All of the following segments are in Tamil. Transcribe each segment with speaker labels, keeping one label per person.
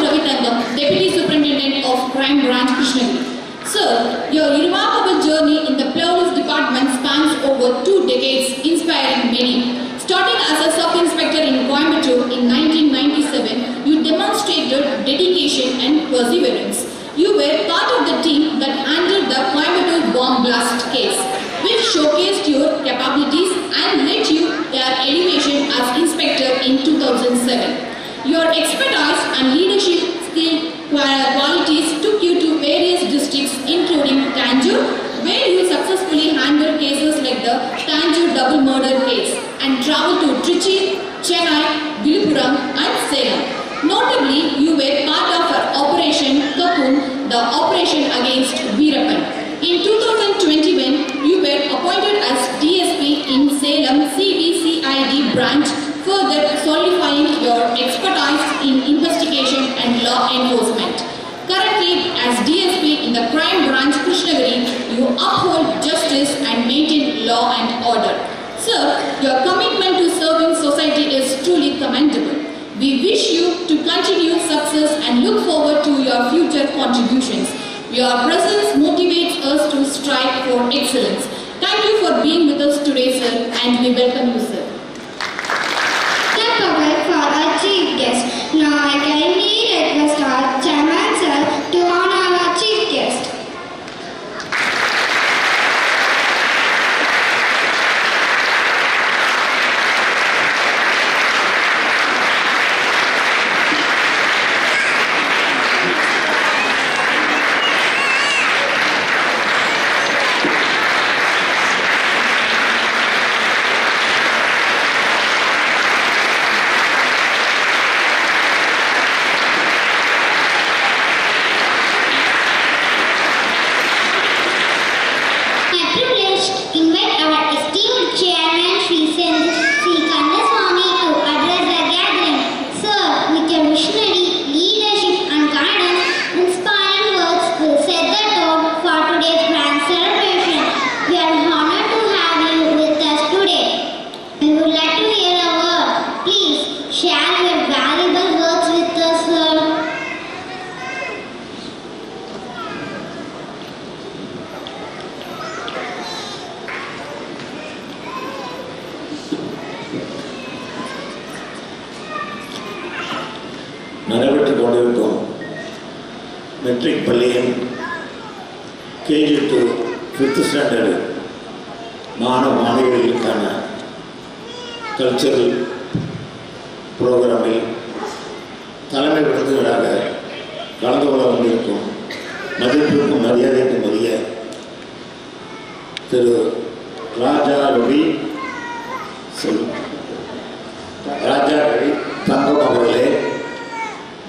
Speaker 1: Ravitangam, Deputy Superintendent of Crime Branch, Krishnagiri. Sir, your remarkable journey in the Police Department spans over 2 decades, inspiring many. Starting as a sub-inspector in Coimbatore in 1997, you demonstrated dedication and perseverance. You were part of the team that handled the Coimbatore bomb blast case, which showcased your capabilities and led you your elevation as inspector in 2007. Your expertise and leadership skill qualities took you to various districts including Tanjore, where you successfully handled cases like the Tanjore double murder case and traveled to Trichy, Chennai, Viluppuram and Salem. Notably, you were part of our Operation Cocoon, the operation against Veerappan. In 2021, you were appointed as DSP in Salem CBCID branch, further solidifying your expertise in investigation and law enforcement. Currently, as DSP in the Crime Branch Krishnagiri, you uphold justice and maintain law and order. Sir, your commitment to serving society is truly commendable. We wish you to continue success and look forward to your future contributions. Your presence motivates us to strive for excellence. Thank you for being with us today, sir, and we welcome you, sir.
Speaker 2: Thank you for our chief guest. Now I kindly request our chairman, sir, to honor our chief guest.
Speaker 3: Matric பள்ளியின் KG to 5th ஸ்டாண்டர்டு மாணவ மாணவிகளுக்கான கல்ச்சரல் ப்ரோக்ராமில் தலைமை விருதுகளாக கலந்து கொள்ள வந்திருக்கும் மதிப்பிற்கும் மரியாதைக்கும் உரிய திரு ராஜா ரவி தங்கம் அவர்களே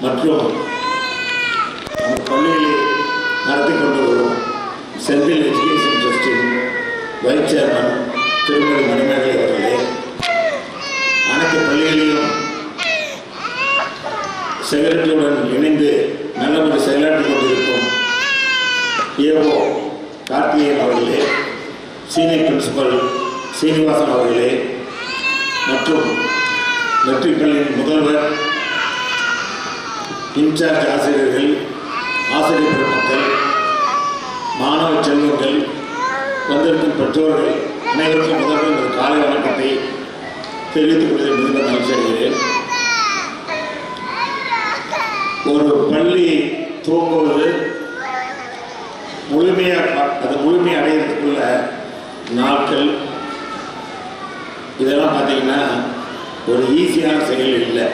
Speaker 3: மற்றும் பள்ளியில் நடத்தி கொண்டு வரும் சென்ட்ரல் எஜுகேஷன் ட்ரஸ்டின் வைஸ் சேர்மன் திருமதி மணிமேகலை அவர்களே, அனைத்து பள்ளிகளிலும் செக்ரட்டரியுடன் இணைந்து நல்லபடி செயலாற்றிக் கொண்டிருக்கும் ஏஓ கார்த்திகேயன் அவர்களே, சீனியர் பிரின்சிபல் சீனிவாசன் அவர்களே மற்றும் மெட்ரிக் பள்ளியின் முதல்வர், இன்சார்ஜ் ஆசிரியர்கள், ஆசிரியர் பெருமக்கள், மாணவ செல்வங்கள், வந்திருக்கும் பெற்றோர்கள் அனைவருக்கும் முதல்வர் இந்த காலை வணக்கத்தை தெரிவித்துக் கொள்வதை மிகுந்த மகிழ்ச்சி அடைகிறேன். ஒரு பள்ளி தூங்குவது முழுமை அடையிறதுக்குள்ள நாட்கள் இதெல்லாம் பார்த்தீங்கன்னா ஒரு ஈஸியான செயல் இல்லை.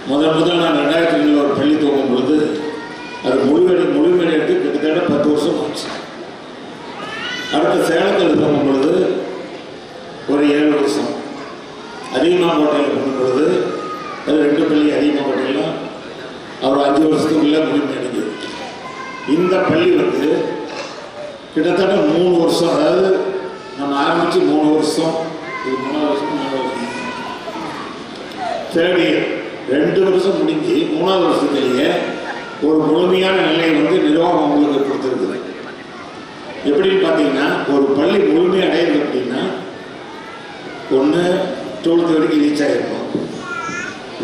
Speaker 3: முதல் நான் 2002 ஒரு பள்ளி தூங்கும் பொழுது அது முழுமையடைத்து கிட்டத்தட்ட 10 வருஷம் ஆச்சு. அடுத்த சேலத்தில் தூங்கும் பொழுது ஒரு 7 வருஷம், அதிகமாக கோட்டையில் தூங்கும் பொழுது அது 2 பள்ளி அதிகமாக கோட்டையெல்லாம் அவர் 5 வருஷத்துக்குள்ளே முழுமையடைஞ்சது. இந்த பள்ளி கிட்டத்தட்ட 3 வருஷம், அதாவது நம்ம ஆரம்பித்து 3 வருஷம், இது 3வது வருஷம், 4வது வருஷம், 3rd year 2 வருஷம் முடிஞ்சு 3வது வருஷத்துலேயே ஒரு முழுமையான நிலையை நிர்வாகம் அவங்களுக்கு கொடுத்துருக்குது. எப்படின்னு பார்த்தீங்கன்னா, ஒரு பள்ளி முழுமை அடையுது அப்படின்னா, 1 12th வரைக்கும் ரீச் ஆகிருக்கும்,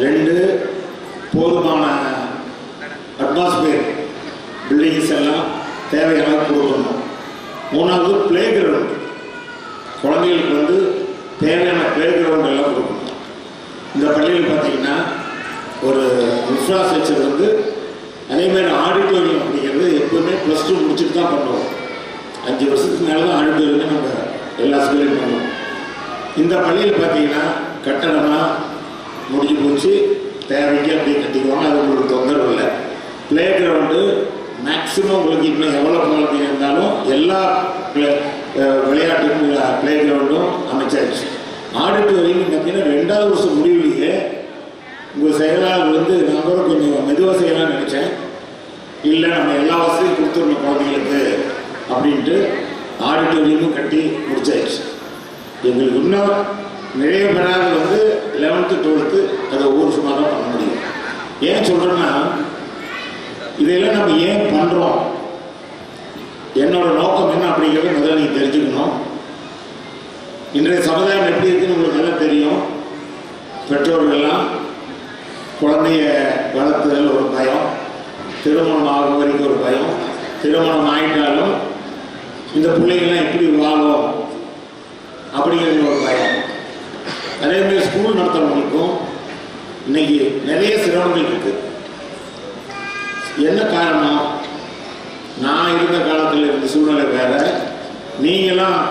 Speaker 3: 2 போதுமான அட்மாஸ்பியர் பில்டிங்ஸ் எல்லாம் தேவையான கொடுக்கணும். மூணாவது பிளே கிரவுண்ட், குழந்தைகளுக்கு வந்து தேவையான பிளே கிரவுண்ட் எல்லாம் கொடுக்கணும். இந்த பள்ளியில் பார்த்தீங்கன்னா ஒரு இன்ஃப்ராஸ்ட்ரக்சர் வந்து அதேமாதிரி ஆடிட்டோரியம் அப்படிங்கிறது எப்பவுமே +2 முடிச்சுட்டு தான் பண்ணுவோம். 5 வருஷத்துக்கு மேலே தான் ஆடிட்டோரியமே நம்ம எல்லா ஸ்கூலையும் பண்ணுவோம். இந்த பள்ளியில் பார்த்தீங்கன்னா கட்டணமாக முடிஞ்சு போச்சு, தேவைக்கு அப்படியே கட்டிக்குவாங்க. அது உங்களுக்கு தொந்தரவு இல்லை. பிளே கிரவுண்டு மேக்ஸிமம் உங்களுக்கு இன்னும் எவ்வளோ குழந்தைங்க இருந்தாலும் எல்லா விளையாட்டுக்கும் பிளே கிரவுண்டும் அமைச்சாச்சு. ஆடிட்டோரியம் பார்த்தீங்கன்னா 2வது வருஷம் முடிவுலேயே உங்கள் செயலாளர் வந்து நான் கூட கொஞ்சம் மெதுவாக செய்யலாம்னு நினச்சேன். இல்லை நம்ம எல்லா வசதியும் கொடுத்துடணும் குழந்தைங்களுக்கு அப்படின்ட்டு ஆடிட்டோரியமும் கட்டி முடிச்சாச்சு. எங்களுக்கு இன்னும் நிறைய பெறாத வந்து 11th 12th அதை ஒவ்வொரு வருஷமாக தான் பண்ண முடியும். ஏன் சொல்கிறேன்னா இதெல்லாம் நம்ம ஏன் பண்ணுறோம், என்னோட நோக்கம் என்ன அப்படிங்கிறத முதல்ல நீங்கள் தெரிஞ்சுக்கணும். இன்றைய சமுதாயம் எப்படி இருக்குன்னு உங்களுக்கு நல்லா தெரியும். பெற்றோர்கள்லாம் குழந்தைய வளர்த்துதல் ஒரு பயம், திருமணம் ஆகும் வரைக்கும் ஒரு பயம், திருமணம் ஆகிட்டாலும் இந்த பிள்ளைங்கள்லாம் எப்படி வாழும் அப்படிங்கிறது ஒரு பயம். அதேமாதிரி ஸ்கூல் நடத்துறவங்களுக்கும் இன்னைக்கு நிறைய சிரமங்கள் இருக்குது. என்ன காரணம்? நான் இருந்த காலத்தில் இருந்த சூழ்நிலை வேற, நீங்களாம்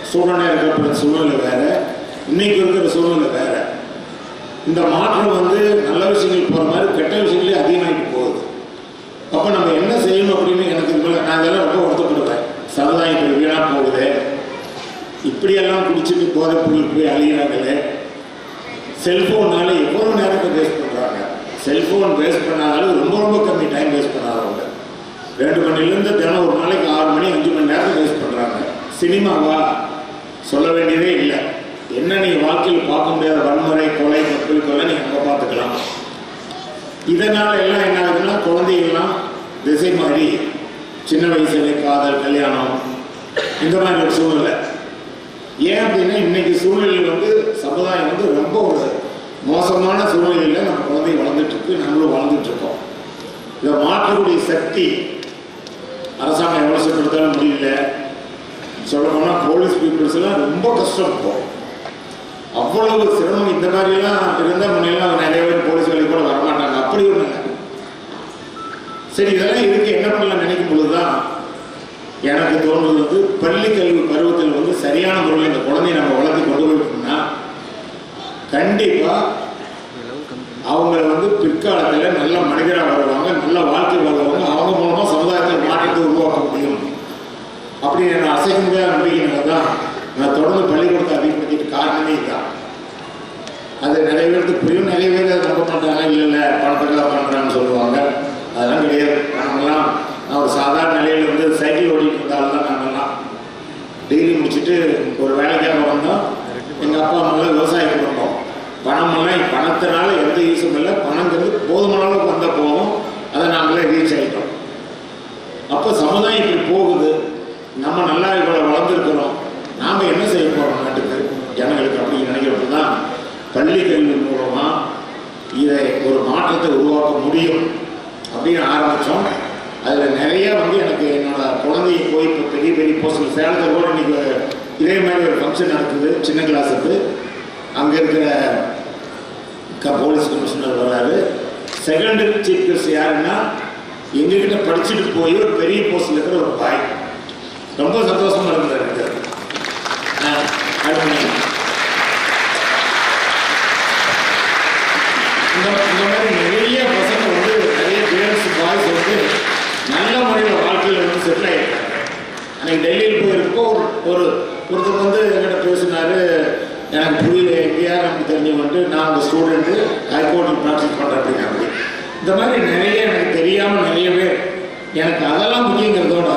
Speaker 3: ஸ்டூடெண்டாக இருக்கிற சூழ்நிலை வேற, இன்னைக்கு இருக்கிற சூழ்நிலை வேற. இந்த மாற்றம் வந்து நல்ல விஷயங்கள் போகிற மாதிரி கெட்ட விஷயங்களே அதிகமாகிட்டு போகுது. அப்போ நம்ம என்ன செய்யணும் அப்படின்னு எனக்கு நான் இதெல்லாம் ரொம்ப வருத்தப்படுவேன். சமுதாயத்தில் வீணாக போகுது, இப்படியெல்லாம் குடிச்சிட்டு போதை பொருள் போய் அழிகிறாங்களே. செல்ஃபோனால எவ்வளோ நேரத்தை வேஸ்ட் பண்ணுறாங்க. செல்ஃபோன் வேஸ்ட் பண்ணாலும் ரொம்ப ரொம்ப கம்மி டைம் வேஸ்ட் பண்ணாதவங்க 2 மணிலேருந்து தினம் ஒரு நாளைக்கு 6 மணி 5 மணி நேரத்தை வேஸ்ட் பண்ணுறாங்க. சினிமாவா சொல்ல வேண்டியதே இல்லை. என்ன நீங்கள் வாழ்க்கையில் பார்க்க முடியாத வன்முறை, கொலை, கற்பழிப்பெல்லாம் நீங்கள் அங்கே பார்த்துக்கலாம். இதனால் எல்லாம் என்ன ஆகுதுன்னா குழந்தைகள்லாம் திசை மாறி சின்ன வயசுல காதல், கல்யாணம், இந்த மாதிரி ஒரு சூழ்நிலை. ஏன் அப்படின்னா இன்னைக்கு சூழ்நிலை வந்து சமுதாயம் வந்து ரொம்ப ஒரு மோசமான சூழ்நிலையில் நம்ம குழந்தை வளர்ந்துட்டு இருக்கு, நம்மளும் வளர்ந்துட்டு இருக்கோம். இதை மாற்றக்கூடிய சக்தி அரசாங்கம் எவ்வளோ சொல்லிட்டாலும் முடியல. சொல்ல போனால் போலீஸ் பீப்புள்ஸ் எல்லாம் ரொம்ப கஷ்டம் இருக்கும். அவ்வளவு சிரமம். இந்த மாதிரிலாம் இருந்தால் முன்னெல்லாம் நிறைய பேர் போலீஸ் வேலைக்கு கூட வரமாட்டாங்க. அப்படி ஒன்று. சரி, இதெல்லாம் இதுக்கு என்ன பண்ணலாம் நினைக்கும் பொழுதுதான் எனக்கு தோன்றது வந்து பள்ளி கல்வி பருவத்தில் வந்து சரியான முறையில் இந்த குழந்தைய நம்ம வளர்த்து கொண்டு போயிட்டோம்னா கண்டிப்பாக அவங்கள வந்து பிற்காலத்தில் நல்ல மனிதராக வருவாங்க, நல்ல வாழ்க்கை வாழ்வாங்க. அவங்க மூலமாக சமுதாயத்தில் மாற்றத்தை உருவாக்க முடியும் அப்படின்னு நான் அசைக்க முடியாத நம்பிக்கைனால தான் நான் தொடர்ந்து பள்ளிக்கூடத்தை அதிகப்படுத்திட்டு காரணமே இதுதான். அது நிறைய பேருக்கு புரியும், நிறைய பேர் அதை நம்ப மாட்டாங்க. இல்லை பணத்துக்காக பண்ணுறான்னு சொல்லுவாங்க. அதெல்லாம் கிடையாது. நாங்கள்லாம் நான் ஒரு சாதாரண நிலையில் வந்து சைக்கிள் ஓடிட்டு இருந்தாலும் தான் நாங்கள்லாம் டிகிரி முடிச்சுட்டு ஒரு வேலைக்காக வந்தோம். எங்கள் அப்பா அம்மாலாம் விவசாய குடும்பம். பணத்தினால எந்த யூஸும் இல்லை. பணங்கிறது போதுமான அளவுக்கு வந்தால் போகும். அதை நாங்களே ரீச் ஆகிட்டோம். அப்போ சமுதாயம் இப்படி போகுது. நம்ம நல்லா இவ்வளோ வளர்ந்துருக்கிறோம், நாம் என்ன செய்ய போகிறோம் நாட்டுக்கு, ஜனங்களுக்கு அப்படின்னு நினைக்கிறது தான் பள்ளி கல்வி மூலமாக இதை ஒரு மாற்றத்தை உருவாக்க முடியும் அப்படின்னு ஆரம்பித்தோம். அதில் நிறையா வந்து எனக்கு என்னோடய குழந்தைய போய் இப்போ பெரிய பெரிய போஸ்டில் சேலத்தில் கூட இன்றைக்கி இதே மாதிரி ஒரு ஃபங்க்ஷன் நடக்குது சின்ன கிளாஸுக்கு. அங்கே இருக்கிற போலீஸ் கமிஷனர் வராரு. செகண்ட் சீஃப் கெஸ்ட் யாருன்னா எங்ககிட்ட படிச்சுட்டு போய் ஒரு பெரிய போஸ்டில் இருக்கிற ஒரு பாய். ரொம்ப சந்தோஷமாக இருந்தார் எனக்கு. இந்த மாதிரி நிறைய பசங்க வந்து நிறைய கேர்ள்ஸ் பாய்ஸ் வந்து நல்ல முறையில் வாழ்க்கையில் வந்து செட்டில் ஆகிருக்காங்க. அன்றைக்கி டெல்லியில் போயிருக்கோ ஒருத்தர் வந்து என்கிட்ட பேசினார். எனக்கு புரியல, எங்கேயா நமக்கு தெரிஞ்சவன்ட்டு நான் அந்த ஸ்டூடெண்ட்டு ஹைகோர்ட்டில் ப்ராக்டிஸ் பண்ணுறேன் அப்படின்னா. இந்த மாதிரி நிறைய எனக்கு தெரியாமல் நிறைய பேர் எனக்கு அதெல்லாம் முக்கியங்கிறதோட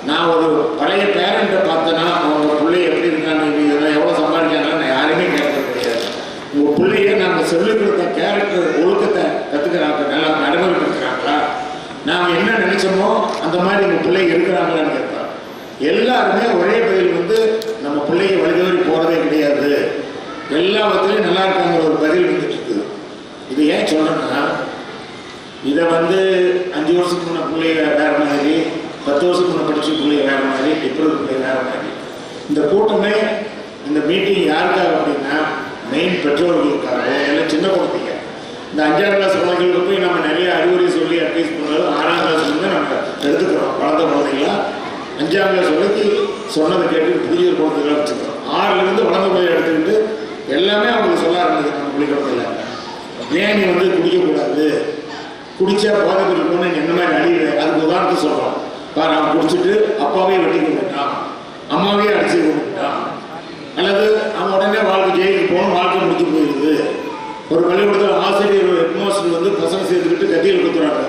Speaker 3: நான் ஒரு பழைய பேரண்ட்டை பார்த்தேன்னா அவங்க பிள்ளைய எப்படி இருக்காங்க, இதெல்லாம் எவ்வளோ சம்பாதிக்காங்கன்னா நான் யாருமே கேட்க கிடையாது. உங்கள் பிள்ளைய நாங்கள் சொல்லிக் கொடுத்த கேரக்டர் ஒழுக்கத்தை கற்றுக்கிறாங்க, நல்லா நடைமுறைப்படுத்துகிறாங்களா, நாங்கள் என்ன நினச்சோமோ அந்த மாதிரி எங்கள் பிள்ளைங்க இருக்கிறாங்களான்னு கேட்பேன். எல்லாருமே ஒரே பதில் வந்து நம்ம பிள்ளைங்க வழிதவறி போகிறதே கிடையாது, எல்லா விதத்துலையும் நல்லா இருக்காங்கிற ஒரு பதில் வந்துட்டு இருக்குது. இது ஏன் சொல்கிறேன்னா இதை வந்து 5 வருஷத்துக்கு முன்ன பிள்ளைய வேற மாதிரி, 10 வருஷத்துக்கு முன்ன படிச்ச பிள்ளைய வேற மாதிரி, இப்போ பிள்ளைய வேற மாதிரி. இந்த கூட்டமே இந்த மீட்டிங் யாருக்காக அப்படின்னா மெயின் பெற்றோர்களுக்காக, எல்லாம் சின்ன குழந்தைங்க. இந்த 5ஆம் கிளாஸ் குழந்தைங்களுக்கு போய் நம்ம நிறைய அறிவுரை சொல்லி அட்வைஸ் பண்ணுறது 6ஆம் கிளாஸ் வந்து நம்ம எடுத்துக்கிறோம். வளர்ந்த குழந்தைங்களா 5ஆம் கிளாஸ் வரைக்கும் சொன்னதை கேட்டு புதிய குழந்தைகளாக வச்சுக்கிறோம். 6லேருந்து வளர்ந்த குழந்தைய எடுத்துக்கிட்டு எல்லாமே அவங்களுக்கு சொல்ல ஆரம்பிச்சு. நம்ம பள்ளிக்கூடத்தில் ஏன் நீ வந்து குடிக்கக்கூடாது, குடிச்சா போதைக்கு இருக்கணும்னு என்ன மாதிரி அடிவு, அதுக்கு உதாரணத்துக்கு சொல்கிறோம். பாரு, அவன் குடிச்சிட்டு அப்பாவே வெட்டி கொண்டுட்டான், அம்மாவே அடிச்சு கொண்டுட்டான், அல்லது அவன் உடனே வாழ்க்கை ஜெயிலுக்கு போகணும், வாழ்க்கை முடிச்சு போயிடுது. ஒரு பள்ளிக்கூடத்தில் ஆசிரியர் ஒரு ஹெட்மாஸ்டர் வந்து பசங்க சேர்த்துக்கிட்டு கத்தியில் கொடுத்துறாங்க,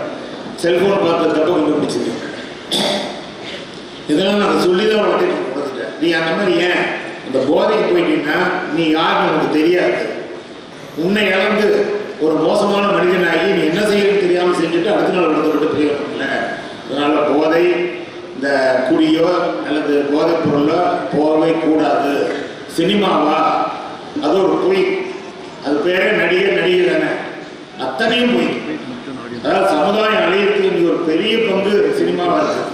Speaker 3: செல்ஃபோன் பார்த்து தப்ப கண்டுபிடிச்சிது. இதெல்லாம் நான் சொல்லி தான் வளர்த்து கொடுத்துட்டேன். நீ அந்த மாதிரி ஏன் இந்த போதைக்கு போயிட்டீங்கன்னா நீ யாருன்னு உனக்கு தெரியாது. உன்னை இழந்து ஒரு மோசமான மனிதனாகி நீ என்ன செய்யணும்னு தெரியாமல் செஞ்சுட்டு அடுத்த நாள் விடுதப்பட்டு பிரயோஜனம் இல்லை. அதனால போதை, இந்த குடியோ அல்லது போதைப் பொருளோ போகவே கூடாது. சினிமாவா, அது ஒரு பொய். அது பேரே நடிகை தானே, அத்தனையும் பொய். அதாவது சமுதாயம் அழியறதுக்கு ஒரு பெரிய பங்கு சினிமாவாக இருக்கு.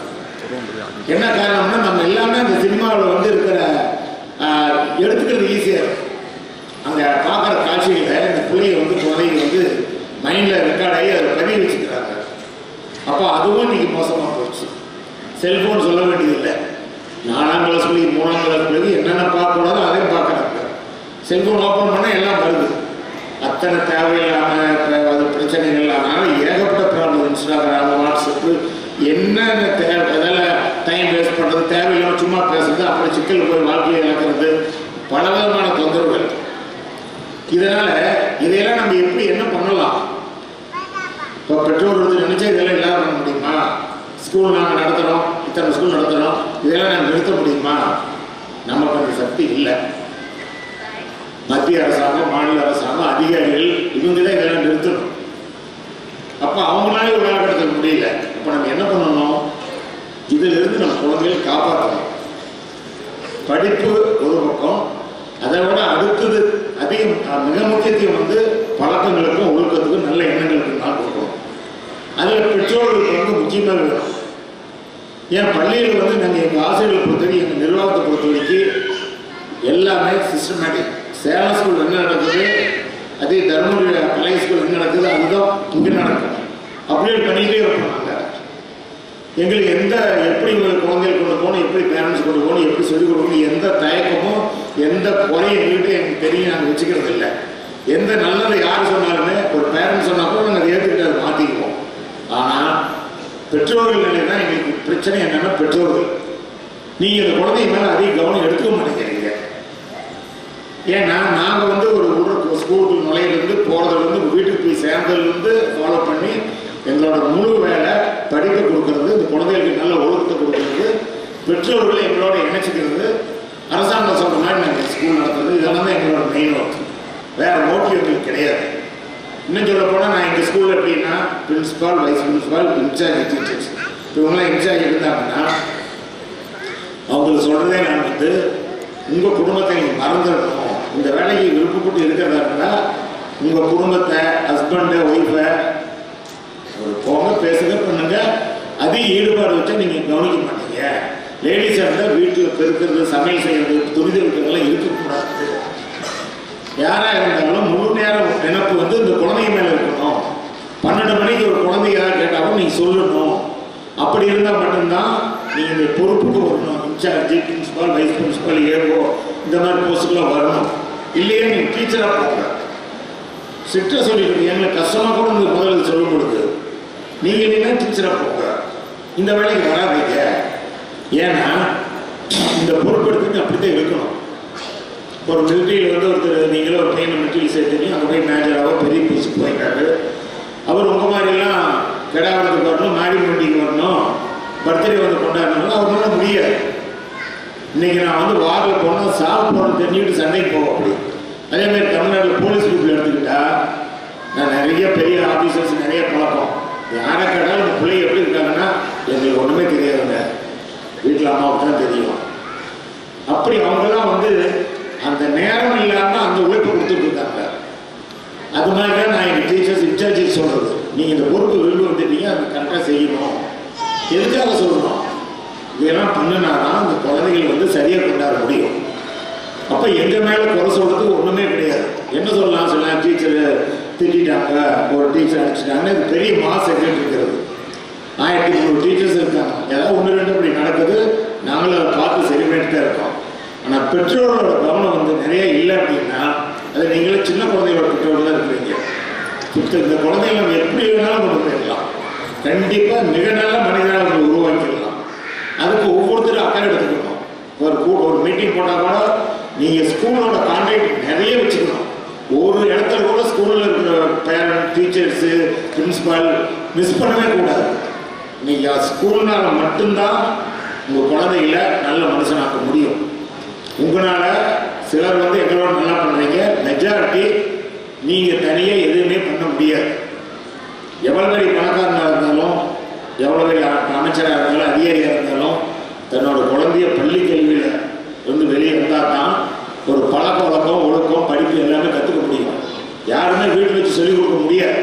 Speaker 3: என்ன காரணம்னா நம்ம எல்லாமே அந்த சினிமாவில் வந்து இருக்கிற எடுத்துக்கிறது ஈஸியாக இருக்கும். அங்கே பார்க்குற காட்சிகளை இந்த பிள்ளைங்க வந்து குழந்தைங்க வந்து மைண்டில் ரெக்கார்ட் ஆகி அதை பதிவு வச்சுக்கிறாங்க. அப்போ அதுவும் இன்னைக்கு மோசமாக போச்சு. செல்ஃபோன் சொல்ல வேண்டியதில்லை. 4ஆம் கிளாஸ் பிள்ளைக்கு 3ஆம் கிளாஸ் பிள்ளைக்கு என்னென்ன பார்க்கக்கூடாதோ அதையும் பார்க்கறாங்க. செல்ஃபோன் ஓப்பன் பண்ணால் எல்லாம் வருது. அத்தனை தேவையில்லாமல் அது பிரச்சனைகள். அதனால் ஏகப்பட்ட ப்ராப்ளம். இன்ஸ்டாகிராம், வாட்ஸ்அப்பு, என்னென்ன தேவை அதெல்லாம் டைம் வேஸ்ட் பண்ணுறது, தேவையில்லாமல் சும்மா பேசுறது, அப்படி சிக்கல் போய் வாழ்க்கையை இழக்கிறது, பல விதமான தொந்தரவுகள். இதனால் இதையெல்லாம் நம்ம எப்படி என்ன பண்ணலாம்? இப்போ பெற்றோர் வந்து நினைச்சா இதெல்லாம் இல்லாமல் பண்ண முடியுமா? ஸ்கூல் நாங்கள் நடத்துகிறோம், இத்தனை ஸ்கூல் நடத்துகிறோம், இதெல்லாம் நாங்கள் நிறுத்த முடியுமா? நமக்கு அந்த சக்தி இல்லை. மத்திய அரசாங்கம், மாநில அரசாங்கம், அதிகாரிகள் இவங்க தான் இதெல்லாம் நிறுத்தணும். அப்போ அவங்களாலே ஒரு காலகட்டத்தில் முடியல. அப்போ நம்ம என்ன பண்ணணும்? இதிலிருந்து நம்ம குழந்தைகளை காப்பாற்றணும். படிப்பு ஒரு பக்கம், அதை விட அடுத்தது அதிகம் மிக முக்கியத்துவம் வந்து பழக்கங்களுக்கும் ஒழுக்கத்துக்கும் நல்ல எண்ணங்களுக்கும் தான் கொடுக்கணும். அதில் பெற்றோர்களுக்கு வந்து முக்கியமாக வேணும். ஏன் பள்ளியில் வந்து நாங்கள் எங்கள் ஆசிரியர்களை பொறுத்தவரைக்கும், எங்கள் நிர்வாகத்தை பொறுத்த வரைக்கும் எல்லாமே சிஸ்டமேட்டிக். சேலம் ஸ்கூல் என்ன நடக்குது, அதே தருமபுரி பழைய ஸ்கூல் என்ன நடக்குது, அதுதான் இங்கே நடக்கும். அப்டேட் பண்ணிகிட்டே இருப்போம். நாங்கள் எங்களுக்கு எப்படி குழந்தைகள் கொண்டு போகணும், எப்படி பேரண்ட்ஸ் கொண்டு போகணும், எப்படி சொல்லிக் கொடுக்கணும், எந்த தயக்கமும் எந்த குறையும் எங்கள்கிட்ட எனக்கு தெரியும். நாங்கள் வச்சுக்கிறது இல்லை. எந்த நல்லதை யார் சொன்னாலுமே ஒரு பேரண்ட்ஸ் சொன்னால் கூட நாங்கள் அதை ஏற்றுக்கிட்டு அதை மாற்றிக்குவோம். ஆனால் பெற்றோர்கள் நிலை தான் எங்களுக்கு பிரச்சனை. என்னென்னா பெற்றோர்கள் நீங்கள் இந்த குழந்தைங்க மேலே அதிக கவனம் எடுத்துக்க மாட்டேங்கிறீங்க. ஏன்னா நாங்கள் வந்து ஒரு ஸ்கூலுக்கு நுழையிலேருந்து போகிறதுலேருந்து வீட்டுக்கு போய் சேர்ந்ததுலேருந்து ஃபாலோ பண்ணி எங்களோட முழு வேலை படிக்க கொடுக்கறது, இந்த குழந்தைகளுக்கு நல்ல ஒழுக்கத்தை கொடுக்கறது, பெற்றோர்களை எங்களோட இணைச்சிக்கிறது, அரசாங்கம் சொல்கிற மாதிரி நாங்கள் ஸ்கூல் நடத்துறது, இதெல்லாம் தான் எங்களோட மெயின் ஒர்க். வேறு மோட்டிவ் எங்களுக்கு கிடையாது. இன்னும் சொல்ல போனால் நான் எங்கள் ஸ்கூலில் எப்படின்னா principal, vice principal, incharge teachers இவங்களாம் இன்சார்ஜ் இருந்தாங்கன்னா அவங்களுக்கு சொல்கிறதே நான் வந்து உங்கள் குடும்பத்தை நீங்கள் மறந்துடணும். இந்த வேலைக்கு விருப்பப்பட்டு இருக்கிறதா இருந்தால் உங்கள் குடும்பத்தை, ஹஸ்பண்டை, ஒய்ஃபை ஒரு போங்க, பேசுங்க, பண்ணுங்க. அதிக ஈடுபாடு வச்சா நீங்கள் கவனிக்க மாட்டீங்க. லேடிஸாக இருந்தால் வீட்டில் பெருக்கிறது, சமையல் செய்கிறது, துணிதல் இருக்கிறதெல்லாம் இருக்கக்கூடாது. யாராக இருந்தாலும் முழு நேரம் நினைப்பு வந்து இந்த குழந்தைங்க மேலே இருக்கணும். 12 மணிக்கு ஒரு குழந்தை யாராவது கேட்டாலும் நீங்கள் சொல்லணும். அப்படி இருந்தால் மட்டும்தான் நீங்கள் இந்த பொறுப்புக்கு வரணும். Incharge, principal, vice principal, AO இந்த மாதிரி போஸ்ட்டுக்கெலாம் வரணும். இல்லையே நீங்கள் டீச்சராக போங்க. ஸ்ட்ரிக்டாக சொல்லிட்டு எங்களுக்கு கஷ்டமாக கூட இந்த முதல்ல சொல்லும் பொழுது நீங்கள் இல்லைன்னா டீச்சராக போங்க, இந்த வேலைக்கு வராதீங்க. ஏன்னா இந்த பொறுப்பெடுத்துட்டு அப்படித்தான் இருக்கணும். ஒரு மிலிட்ரியில் வந்து ஒருத்தர் நீங்களும் ஒரு பையனை மிலிட்ரியில் சேர்த்துங்க, அங்கே போய் மேஜராகவோ பெரிய போஸ்ட்டுக்கு போயிட்டாரு. அவர் உங்கள் மாதிரிலாம் கிடாவதுக்கு வரணும், மாடி மண்டிக்கு வரணும், பர்த்டே வந்து கொண்டாடணும், அவங்களால முடியாது. இன்றைக்கி நான் வந்து வாரில் போனால் சாப்பிட்டு போகணும் தெரிஞ்சுக்கிட்டு சண்டைக்கு போவோம். அப்படி அதேமாதிரி தமிழ்நாட்டில் போலீஸ் குரூப்பில் எடுத்துக்கிட்டா நான் நிறைய பெரிய ஆஃபீஸர்ஸ் நிறைய பழக்கம். யாரை கேட்டாலும் இந்த பிள்ளைங்க எப்படி இருக்காங்கன்னா எங்களுக்கு ஒன்றுமே தெரியாதுங்க, வீட்டில் அம்மாவுக்கு தான் தெரியும். அப்படி அவங்கெல்லாம் வந்து அந்த நேரம் இல்லாமல் அந்த உழைப்பை கொடுத்துட்டு இருக்காங்க. அது மாதிரி தான் நான் எங்கள் டீச்சர்ஸ் இன்சார்ஜ் சொல்கிறது. நீங்கள் இந்த பொறுப்பு எதுக்காக சொல்லணும்? இதெல்லாம் பண்ணினாதான் அந்த குழந்தைகள் வந்து சரியாக கொண்டாட முடியும். அப்போ எங்கள் மேலே குறை சொல்கிறதுக்கு ஒன்றுமே கிடையாது. என்ன சொல்லலாம்? சில டீச்சரு திட்டாங்க, ஒரு டீச்சர் அடிச்சுட்டாங்க. இது பெரிய மாஸ் எஃபெக்ட் இருக்கிறது. 1300 டீச்சர்ஸ் இருக்காங்க. ஏதாவது 1-2 அப்படி நடக்குது, நாங்களும் அதை பார்த்து சரி பண்ணிட்டு தான் இருக்கோம். ஆனால் பெற்றோரோட கவனம் வந்து நிறைய இல்லை அப்படின்னா, அது நீங்களே சின்ன குழந்தைகளோட பெற்றோர் தான் இருக்கிறீங்க. இந்த குழந்தைகள் நம்ம எப்படி வேணாலும் கொண்டு போயிடலாம். கண்டிப்பாக மிக நல்ல மனிதனாக உருவாக்கிடலாம். அதுக்கு ஒவ்வொருத்தரும் அக்கறை எடுத்துக்கணும். ஒரு மீட்டிங் போட்டால் கூட நீங்கள் ஸ்கூலோட கான்டாக்ட் நிறைய வச்சுக்கணும். ஒரு இடத்துல கூட ஸ்கூலில் இருக்கிற பேரண்ட், டீச்சர்ஸு, பிரின்சிபால் மிஸ் பண்ணவே கூடாது. நீங்கள் ஸ்கூல்னால மட்டும்தான் உங்கள் குழந்தைகளை நல்ல மனுஷனாக்க முடியும். உங்களால் சிலர் வந்து எங்களோட நல்லா பண்ணுறீங்க, மெஜாரிட்டி நீங்கள் தனியாக எதுவுமே பண்ண முடியாது. எவ்வளோ பெரிய பணக்காரனாக இருந்தாலும், எவ்வளோ பெரிய அமைச்சராக இருந்தாலும், அதிகாரியாக இருந்தாலும், தன்னோட குழந்தைய பள்ளி கல்வியில் வந்து வெளியே இருந்தால் தான் ஒரு பழக்க வழக்கம், ஒழுக்கம், படிப்பு எல்லாமே கற்றுக்க முடியும். யாருமே வீட்டில் வச்சு சொல்லிக் கொடுக்க முடியாது.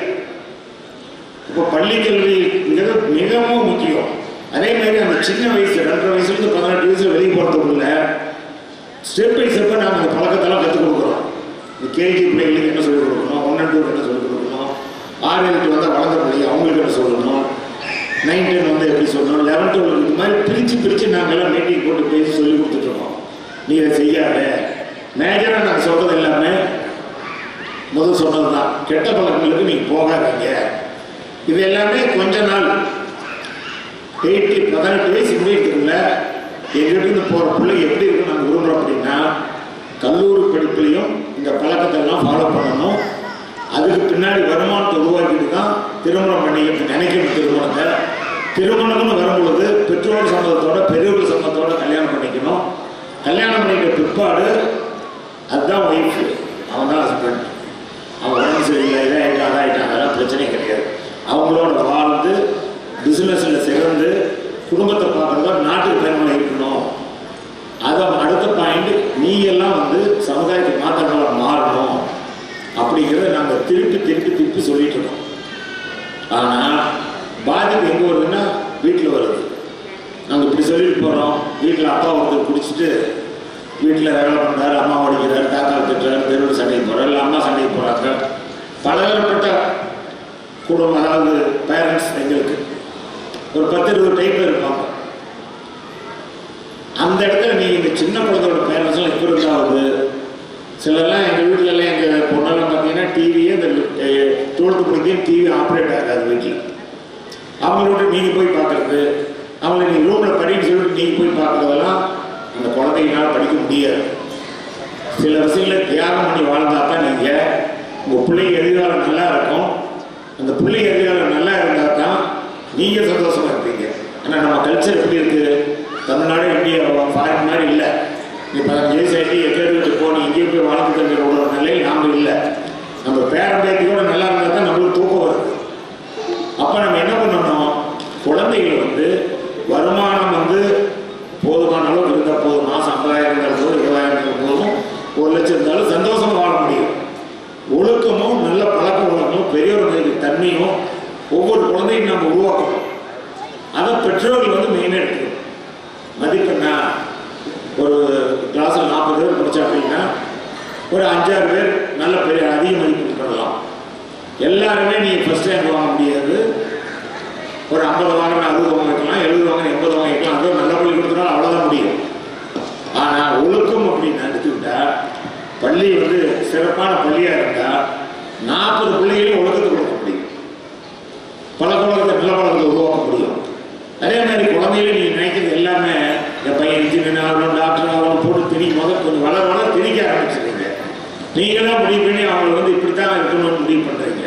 Speaker 3: இப்போ பள்ளி கல்வி மிகவும் முக்கியம். அதே மாதிரி அந்த சின்ன வயசு 2.5 வயசுலேருந்து 18 வயசு வெளியே போகிறதுக்குள்ள ஸ்டெப் பை ஸ்டெப்பாக நாங்கள் அந்த பழக்கத்தெல்லாம் கற்றுக் கொடுக்குறோம். இந்த கேஜி பிள்ளைகளுக்கு என்ன சொல்லிக் கொடுக்கணும், 1 and 2 என்ன சொல்லிக் கொடுக்கணும், 6-7 வந்தால் வளர்ந்த பிள்ளைங்க அவங்களுக்கு என்ன சொல்லணும், 9-10 வந்து எப்படி சொல்லணும், 11-12 இது மாதிரி பிரித்து நாங்கள்லாம் மீட்டிங் போட்டு பேசி சொல்லி கொடுத்துட்ருக்கோம். நீ இதை செய்யாத. மேஜராக நாங்கள் சொல்கிறது எல்லாமே முதல் சொன்னது தான், கெட்ட பழக்கங்களுக்கு நீங்கள் போகாதீங்க. இது எல்லாமே கொஞ்ச நாள் 18 வயசு முடியறதுக்குள்ள எங்கிட்ட போகிற பிள்ளைங்க எப்படி இருக்குன்னு நாங்கள் விரும்புகிறோம் அப்படின்னா, கல்லூரி படிப்புலையும் இந்த பழக்கத்தெல்லாம் ஃபாலோ பண்ணணும். அதுக்கு பின்னாடி வருமானத்தை உருவாக்கிட்டு தான் திருமணம் பண்ணிக்கிட்டு நினைக்கணும். திருமணம்னு வரும்பொழுது பெற்றோர் சம்மதத்தோட, பெரியவர்கள் சம்மதத்தோட கல்யாணம் பண்ணிக்கணும். கல்யாணம் பண்ணிக்கிற பிற்பாடு அதுதான் ஒய்ஃப், அவன் தான் ஹஸ்பண்ட். அவன் உடம்பு சரியில்லை, இதாகிட்டான், அதாகிட்டான், அதெல்லாம் பிரச்சனையே கிடையாது. அவங்களோட வாழ்ந்து பிஸ்னஸில் சிறந்து குடும்பத்தை பார்க்குறதா நாட்டுக்கு பெருமை இருக்கணும். அதை அடுத்த பாயிண்ட், நீ எல்லாம் வந்து சமுதாயத்துக்கு மாற்றங்களாக மாறணும் அப்படிங்கிறத நாங்கள் திருப்பி சொல்லிட்டு இருக்கோம். ஆனால் பாதிப்பு எங்கே வருதுன்னா வீட்டில் வருது. நாங்கள் இப்படி சொல்லிட்டு போகிறோம், வீட்டில் அப்பா ஒருத்தர் குடிச்சிட்டு வீட்டில் ரகலை பண்ணுறாரு, அம்மா ஓடிக்கிறாரு, தாத்தா திட்டுறாரு, தெருவில் சண்டைக்கு போகிறாரு, இல்லை அம்மா சண்டைக்கு போகிறாங்க. பலதரப்பட்ட குடும்பம், அதாவது பேரண்ட்ஸ் எங்களுக்கு ஒரு 10-20 டைப்பில் இருப்பாங்க. அந்த இடத்துல நீங்கள் இந்த சின்ன குழந்தையோட பேரண்ட்ஸ்லாம் எப்படி இருந்தாவது, சிலர்லாம் எங்கள் வீட்டிலலாம் எங்கள் பொண்ணெல்லாம் பார்த்தீங்கன்னா டிவியே இந்த 12th படிக்கையும் டிவி ஆப்ரேட் ஆகாது வீட்டில். அவங்களோட நீங்கள் போய் பார்க்குறது, அவங்களை நீங்கள் ரூமில் படின்னு சொல்லிட்டு நீங்கள் போய் பார்க்குறதெல்லாம் அந்த குழந்தைங்களால் படிக்க முடியாது. சில விஷயங்களை தியாகம் பண்ணி வாழ்ந்தால் தான் நீங்கள் உங்கள் பிள்ளைங்க எதிர்காலம் நல்லா இருக்கும். அந்த பிள்ளைங்க எதிர்காலம் நல்லா இருந்தால் தான் நீங்கள் சந்தோஷமாக இருப்பீங்க. ஆனால் நம்ம கல்ச்சர் எப்படி இருக்குது, தமிழ்நாடு இந்தியா ஃபாரின் மாதிரி இல்லை. நீ 15 வயசு ஆகிட்டு எக்கேடுக்கு போகணும், இங்கேயும் போய் வாழ்ந்து தங்கிற ஒரு நிலையில் நாம் இல்லை. நம்ம பேரம்பேத்தியோட நல்லா இருந்தால் தான் நம்மளுக்கு தூக்கம் வருது. அப்போ நம்ம என்ன பண்ணணும், குழந்தைகள் வந்து வருமானம் வந்து போதுமான அளவுக்கு இருந்தால் போதும். மாதம் 50,000 இருந்தால் போதும், 20,000 இருந்தால் போதும், 1 லட்சம் இருந்தாலும் சந்தோஷமாக வாழ முடியும். ஒழுக்கமும் நல்ல பழக்க வழக்கமும் பெரியவர்களுக்கு தன்மையும் ஒவ்வொரு குழந்தையும் நம்ம உருவாக்கணும். அதை பெற்றோர்கள் வந்து மெயினாக எடுக்கணும். மதிப்பெண்ணா ஒரு கிளாஸில் 40 பேர் படித்தா அப்படின்னா ஒரு 5-6 பேர் நல்ல பெரிய அதிக மதிப்பெண் பண்ணலாம். எல்லாருமே நீங்கள் ஃபஸ்ட் ரேங்க் வாங்க முடியாது. ஒரு 50 வாங்கினா 60 வாங்கிக்கலாம், 70 வாங்கினா 80 வாங்கிக்கலாம். அதுவும் நல்ல பள்ளி கொடுத்தனால அவ்வளோதான் முடியும். ஆனால் ஒழுக்கம் அப்படின்னு எடுத்துக்கிட்டால் பள்ளி வந்து சிறப்பான பள்ளியாக இருந்தால் 40 பிள்ளைகளையும் ஒழுக்கத்தை கொடுக்க முடியும். பழக்கத்தை நல்ல பழக்கத்தை உருவாக்க முடியும். அதே மாதிரி குழந்தைகளும் நீங்கள் நினைக்கிறது எல்லாமே என் பையன் இன்ஜினியர் ஆகணும், டாக்டர் ஆகணும் போட்டு கொஞ்சம் வளர திணிக்க ஆரம்பிச்சிருக்கீங்க. நீங்களாம் முடிவு பண்ணி அவங்களை வந்து இப்படி தான் இருக்கணும்னு முடிவு பண்ணுறீங்க.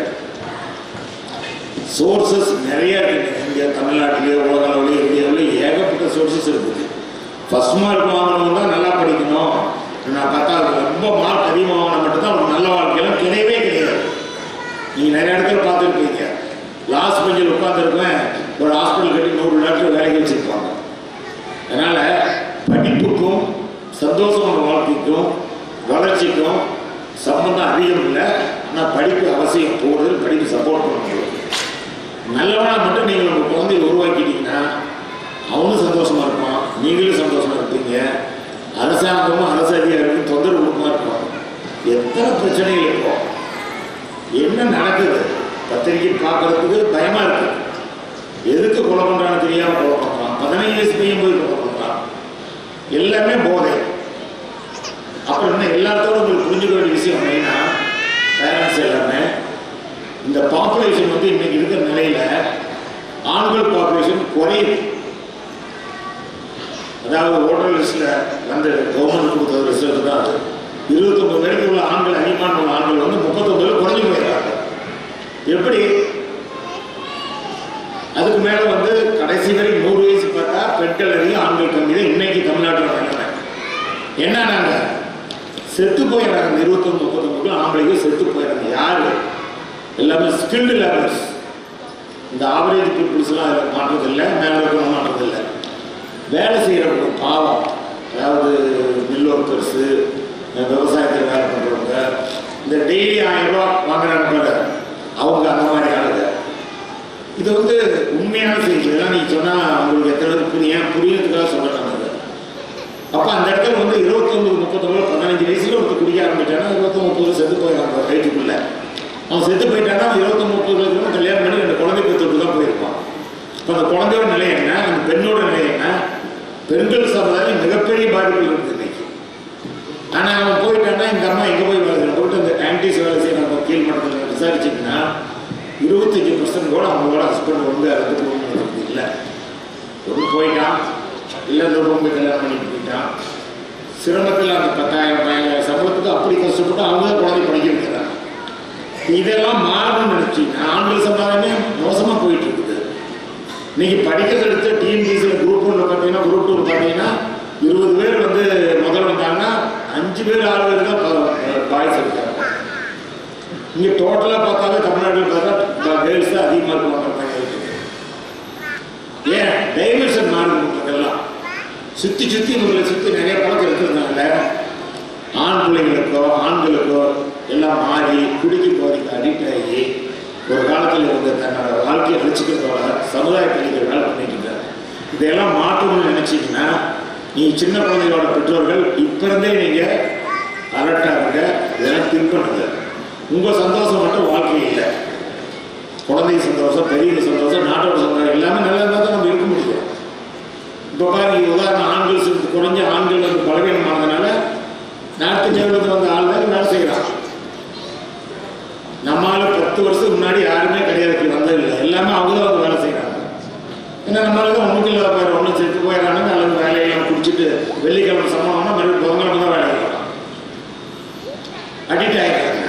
Speaker 3: சோர்சஸ் நிறையா இருக்குது. இங்கே தமிழ்நாட்டிலேயே, உலக அளவுலேயே, இந்தியாவிலேயே ஏகப்பட்ட சோர்சஸ் இருக்குது. ஃபஸ்ட் மார்க் வாங்கணும் தான் நல்லா படிக்கணும். நான் பார்த்தா ரொம்ப மார்க் அதிகமாக வாங்கினா மட்டும்தான் அவங்களுக்கு நல்ல வாழ்க்கையெல்லாம் கிடையவே கிடையாது. நீங்கள் நிறைய இடத்துல பார்த்துருப்பீங்க. லாஸ்ட் பெஞ்சில் உட்காந்துருப்பேன், ஒரு ஹாஸ்பிட்டல் கட்டி 100 டாக்டர் வேலைக்கு வச்சுருப்பாங்க. அதனால் படிப்புக்கும் சந்தோஷமான வாழ்க்கைக்கும் வளர்ச்சிக்கும் சம்பந்தம் அதிகம் இல்லை. ஆனால் படிப்பு அவசியம், போடுறது படிப்பு சப்போர்ட் பண்ண முடியும். நல்லவனாக மட்டும் நீங்கள் உங்கள் குழந்தையை உருவாக்கிட்டீங்கன்னா நீங்களும் சந்தோஷமாக இருப்பீங்க, அரசாங்கமும் அரசு அதிகாரிகளும் தொந்தரவு கொடுக்கமா இருக்கும். எத்தனை பிரச்சனைகள் இருக்கும், என்ன நடக்குது பத்திரிக்கை பார்க்கறதுக்கு பயமாக இருக்குது. எதுக்கு கொலை பண்ணுறான்னு தெரியாமல் கொலை பண்ணுறான், 15 வயசு பையன் போய் கொலை பண்ணுறான், எல்லாமே போதை. அப்புறம் என்ன எல்லாத்தோட உங்களுக்கு புரிஞ்சுக்க வேண்டிய விஷயம் என்னன்னா, பேரண்ட்ஸ் எல்லாமே இந்த பாப்புலேஷன் வந்து இன்னைக்கு இருக்கிற நிலையில ஆண்கள் பாப்புலேஷன் குறையுது. அதாவது ஓட்டர் லிஸ்ட்ல வந்து கவர்மெண்ட் கொடுத்த ரிசல்ட் தான் அது. 29 வரைக்கும் உள்ள ஆண்கள், அதிகமான உள்ள ஆண்கள் வந்து 39 குறைஞ்சு போயிடுறாங்க. எப்படி? அதுக்கு மேல வந்து கடைசி வரை 100 வயசு பார்த்தா பெண்கள் அதிகம், ஆண்கள் கம்மி தான் இன்னைக்கு தமிழ்நாட்டில் நிலைமை. என்ன நாங்க செத்து போயிடறாங்க. 29-39 ஆம்பளைக்கும் செத்து போயிடறாங்க. யாரு? எல்லாமே ஸ்கில்டு லேபர்ஸ். இந்த ஆவரேஜ் பீப்புள்ஸ்லாம் அதில் மாற்றதில்லை, மேலே இருக்கணும் மாற்றதில்லை. வேலை செய்கிறவங்க பாவம், அதாவது மில் ஒர்க்கர்ஸு, விவசாயத்தில் வேலை பண்ணுறவங்க, இந்த டெய்லி 1000 ரூபா வாங்குறாங்க அவங்க, அந்த மாதிரி ஆளுங்க. இது வந்து உண்மையான செய்தி. இதெல்லாம் நீங்கள் சொன்னால் உங்களுக்கு எத்தனை புரியறதுக்காக சொல்கிறேன். அப்போ அந்த இடத்துல வந்து 29-39 15 வயசுல ஒருத்தர் குடிக்க ஆரம்பிச்சானா 29-30 செத்து போயிடறாங்க வயிற்றுக்குள்ள. அவன் செத்து போயிட்டானா 29-30 கல்யாணம் பண்ணி 2 குழந்தை பெற்றுட்டு தான் போயிருப்பான். இப்போ அந்த குழந்தையோட நிலை என்ன, அந்த பெண்ணோட நிலை என்ன? பெண்கள் சமுதாயம் மிகப்பெரிய பாதிப்பு இருக்குது இன்னைக்கு. ஆனால் அவன் போயிட்டானா இந்த அம்மா எங்கே போய் வேலை போயிட்டு அந்த ஆன்டிஸ் வேலை செய்ய நம்ம கீழ்மட்டத்தில் விசாரிச்சிங்கன்னா 25% கூட அவங்களோட ஹஸ்பண்ட் வந்து அதுக்கு போகணும் இல்லை. ஒரு போயிட்டான், இல்லை ரொம்ப கல்யாணம் பண்ணிட்டு போயிட்டான். சிரமத்தில் அந்த 10,000 சம்பளத்துக்கு அப்படி கஷ்டப்பட்டு அவங்க குழந்தை படிக்க வைக்கிறாங்க. இதெல்லாம் மாறணும்னு நினைச்சிங்கன்னா ஆண்கள் சமுதாயமே மோசமாக போயிட்டு இருக்குது. இன்னைக்கு படிக்கிறது எடுத்து டிஎன்பிசியில் குரூப் 1 பார்த்தீங்கன்னா, குரூப் 2 பார்த்தீங்கன்னா 20 பேர் வந்து முதல் வந்தாங்கன்னா 5 பேர் 6 பேர் தான் பாய்ஸ் இருக்காங்க. இங்கே டோட்டலாக பார்த்தாலே தமிழ்நாட்டில் பார்த்தா கேர்ள்ஸ் தான் அதிகமாக இருக்குவாங்க. ஏன் டைவர்ஷன் மாறுறதுக்கெல்லாம் சுற்றி இவங்களை சுற்றி நிறைய பழக்கம் இருக்கிறதுனால ஆண் பிள்ளைங்களுக்கோ ஆண்களுக்கோ எல்லாம் மாறி குடிக்கு போதைக்கு அடிக்ட் ஆகி ஒரு காலத்தில் இவங்க தன்னோட வாழ்க்கையை அழிச்சுக்கிறதோட சமுதாய கல்விகள் வேலை பண்ணிட்டு இருக்காங்க. இதையெல்லாம் மாற்றணும்னு நினைச்சிங்கன்னா நீங்கள் சின்ன குழந்தைகளோட பெற்றோர்கள் இப்போ இருந்தே நீங்கள் அலர்ட்டாக இருங்க. இதெல்லாம் திங்க் பண்ணுங்க. உங்கள் சந்தோஷம் மட்டும் வாழ்க்கை இல்லை, குழந்தை சந்தோஷம், பெரிய சந்தோஷம், நாட்டோட சந்தோஷம் எல்லாமே நல்லா இருந்தால் தான் நம்ம இருக்க முடியும். இப்போ பாருங்க, உதாரணம் ஆண்கள் குறைஞ்ச ஆண்கள் வந்து பலவீனமானதுனால நாட்டு ஜெயலலிதா வந்த ஆள் தான் வேலை செய்கிறான். நம்மளால 10 வருஷத்துக்கு முன்னாடி யாருமே கிடையாது, வந்ததில்லை. எல்லாமே அவங்க தான் வந்து வேலை செய்கிறாங்க. ஏன்னா நம்மளால ஒன்றுக்கு இல்லாத பேர் ஒன்றும் செத்து போயிடறாங்க. அல்லது வேலையெல்லாம் குடிச்சிட்டு வெள்ளிக்கிழமை சம்பளம்னா மறுபடியும் புதன்கிழமை தான் வேலை செய்யலாம், அடிக்ட் ஆகிடுறாங்க.